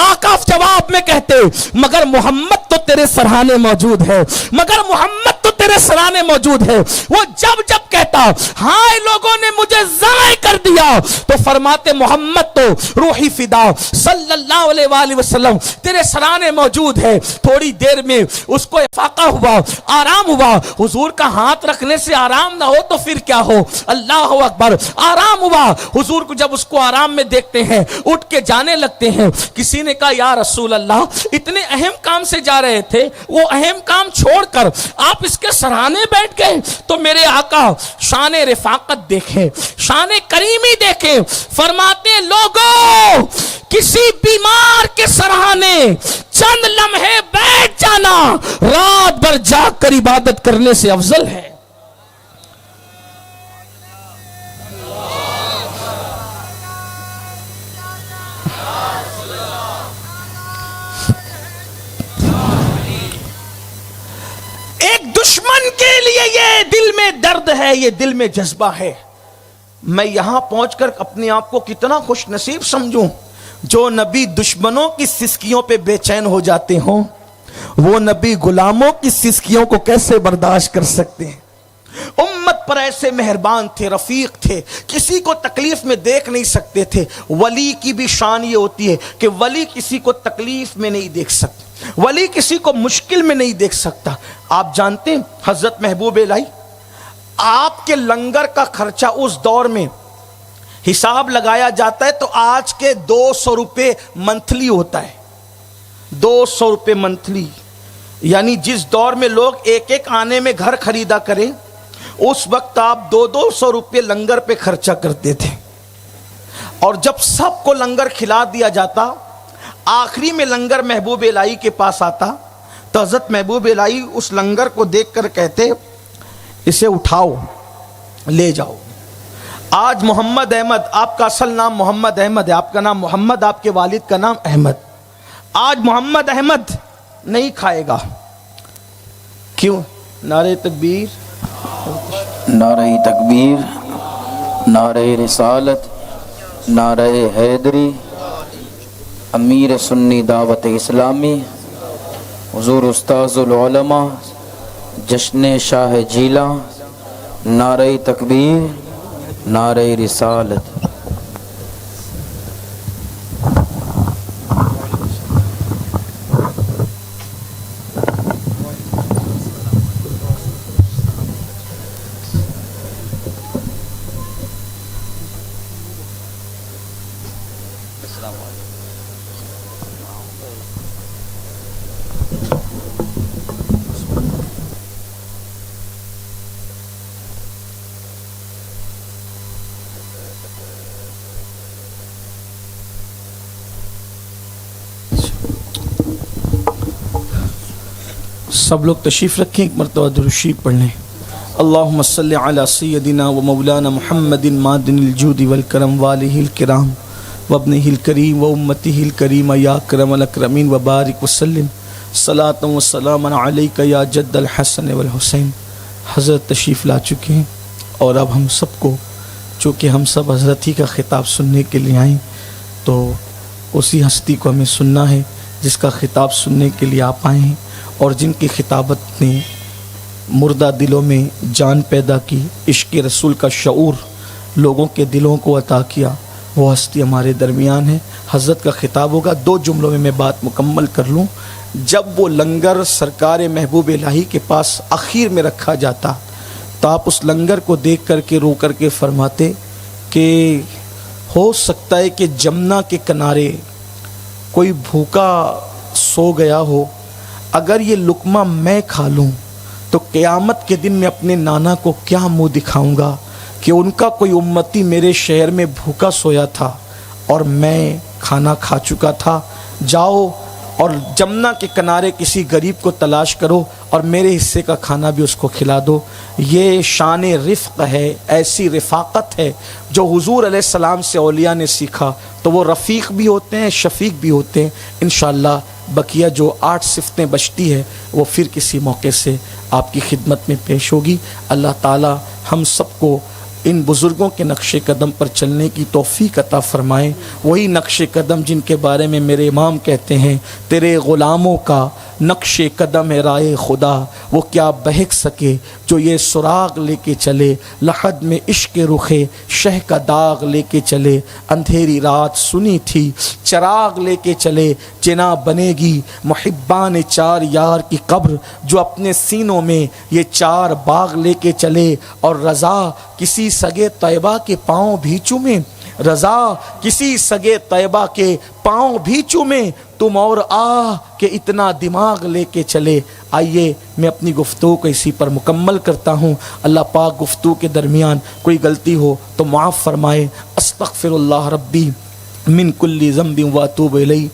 آقا جواب میں کہتے مگر محمد تو تیرے سرہانے موجود ہے، مگر محمد تو تیرے سرانے موجود ہے. وہ جب کہتا ہائے لوگوں نے مجھے ضائع کر دیا تو فرماتے محمد تو روحی فدا صلی اللہ علیہ وآلہ وسلم تیرے سرانے موجود ہے. تھوڑی دیر میں اس کو افاقہ ہوا، آرام ہوا. حضور کا ہاتھ رکھنے سے آرام نہ ہو تو پھر کیا ہو. اللہ اکبر. آرام ہوا. حضور کو جب اس کو آرام میں دیکھتے ہیں اٹھ کے جانے لگتے ہیں. کسی نے کہا یا رسول اللہ اتنے اہم کام سے جا رہے تھے، وہ اہم کام چھوڑ کر آپ اس کے سرہانے بیٹھ گئے. تو میرے آقا شان رفاقت دیکھیں، شان کریمی دیکھیں. فرماتے لوگوں کسی بیمار کے سرہانے چند لمحے بیٹھ رات بھر جاگ کر عبادت کرنے سے افضل ہے۔ ایک دشمن کے لیے یہ دل میں درد ہے، یہ دل میں جذبہ ہے۔ میں یہاں پہنچ کر اپنے آپ کو کتنا خوش نصیب سمجھوں، جو نبی دشمنوں کی سسکیوں پہ بے چین ہو جاتے ہوں، وہ نبی غلاموں کی سسکیوں کو کیسے برداشت کر سکتے ہیں؟ امت پر ایسے مہربان تھے، رفیق تھے، کسی کو تکلیف میں دیکھ نہیں سکتے تھے۔ ولی کی بھی شان یہ ہوتی ہے کہ ولی کسی کو تکلیف میں نہیں دیکھ سکتا، ولی کسی کو مشکل میں نہیں دیکھ سکتا۔ آپ جانتے ہیں حضرت محبوب الہی، آپ کے لنگر کا خرچہ اس دور میں حساب لگایا جاتا ہے تو آج کے 200 روپے منتھلی ہوتا ہے۔ 200 روپے منتھلی، یعنی جس دور میں لوگ ایک ایک آنے میں گھر خریدا کریں، اس وقت آپ 200 روپے لنگر پہ خرچہ کرتے تھے۔ اور جب سب کو لنگر کھلا دیا جاتا، آخری میں لنگر محبوب الہی کے پاس آتا تو حضرت محبوب الہی اس لنگر کو دیکھ کر کہتے اسے اٹھاؤ لے جاؤ۔ آج محمد احمد، آپ کا اصل نام محمد احمد ہے، آپ کا نام محمد، آپ کے والد کا نام احمد، آج محمد احمد نہیں کھائے گا۔ کیوں؟ نعرہ تکبیر، نعرہ تکبیر، نعرہ رسالت، نعرہ حیدری، امیر سنی دعوت اسلامی، حضور استاذ العلماء، جشن شاہ جیلا، نعرہ تکبیر، نعرہ رسالت۔ سب لوگ تشریف رکھیں، ایک مرتبہ درود شریف پڑھ لیں۔ اللہم صلی علی سیدنا و مولانا محمد معدن الجود والکرم والہ الکرام وابنہ الکریم و امتہ الکریم یا اکرم الاکرمین وبارک وسلم صلاۃ و سلام علیک یا جد الحسن والحسین۔ حضرت تشریف لا چکے ہیں اور اب ہم سب کو، چونکہ ہم سب حضرت ہی کا خطاب سننے کے لیے آئیں، تو اسی ہستی کو ہمیں سننا ہے جس کا خطاب سننے کے لیے آپ آئے ہیں اور جن کی خطابت نے مردہ دلوں میں جان پیدا کی، عشق رسول کا شعور لوگوں کے دلوں کو عطا کیا، وہ ہستی ہمارے درمیان ہے۔ حضرت کا خطاب ہوگا، 2 جملوں میں میں بات مکمل کر لوں۔ جب وہ لنگر سرکار محبوب الہی کے پاس اخیر میں رکھا جاتا تو آپ اس لنگر کو دیکھ کر کے رو کر کے فرماتے کہ ہو سکتا ہے کہ جمنا کے کنارے کوئی بھوکا سو گیا ہو، اگر یہ لقمہ میں کھا لوں تو قیامت کے دن میں اپنے نانا کو کیا منہ دکھاؤں گا کہ ان کا کوئی امتی میرے شہر میں بھوکا سویا تھا اور میں کھانا کھا چکا تھا۔ جاؤ اور جمنا کے کنارے کسی غریب کو تلاش کرو اور میرے حصے کا کھانا بھی اس کو کھلا دو۔ یہ شان رفق ہے، ایسی رفاقت ہے جو حضور علیہ السلام سے اولیاء نے سیکھا، تو وہ رفیق بھی ہوتے ہیں، شفیق بھی ہوتے ہیں۔ انشاءاللہ بقیہ جو 8 صفتیں بچتی ہے وہ پھر کسی موقع سے آپ کی خدمت میں پیش ہوگی۔ اللہ تعالی ہم سب کو ان بزرگوں کے نقش قدم پر چلنے کی توفیق عطا فرمائے، وہی نقش قدم جن کے بارے میں میرے امام کہتے ہیں تیرے غلاموں کا نقش قدم ہے رائے خدا، وہ کیا بہک سکے جو یہ سراغ لے کے چلے، لحد میں عشق رخے شہ کا داغ لے کے چلے، اندھیری رات سنی تھی چراغ لے کے چلے، چنا بنے گی محبان 4 یار کی قبر جو اپنے سینوں میں یہ 4 باغ لے کے چلے، اور رضا کسی سگے طیبہ کے پاؤں بھی چومے، رضا کسی سگے طیبہ کے پاؤں بھی چومے، تم اور کہ اتنا دماغ لے کے چلے۔ آئیے میں اپنی گفتگو کو اسی پر مکمل کرتا ہوں۔ اللہ پاک گفتگو کے درمیان کوئی غلطی ہو تو معاف فرمائے۔ استغفر اللہ ربی من کل ذنب واتوب الیہ۔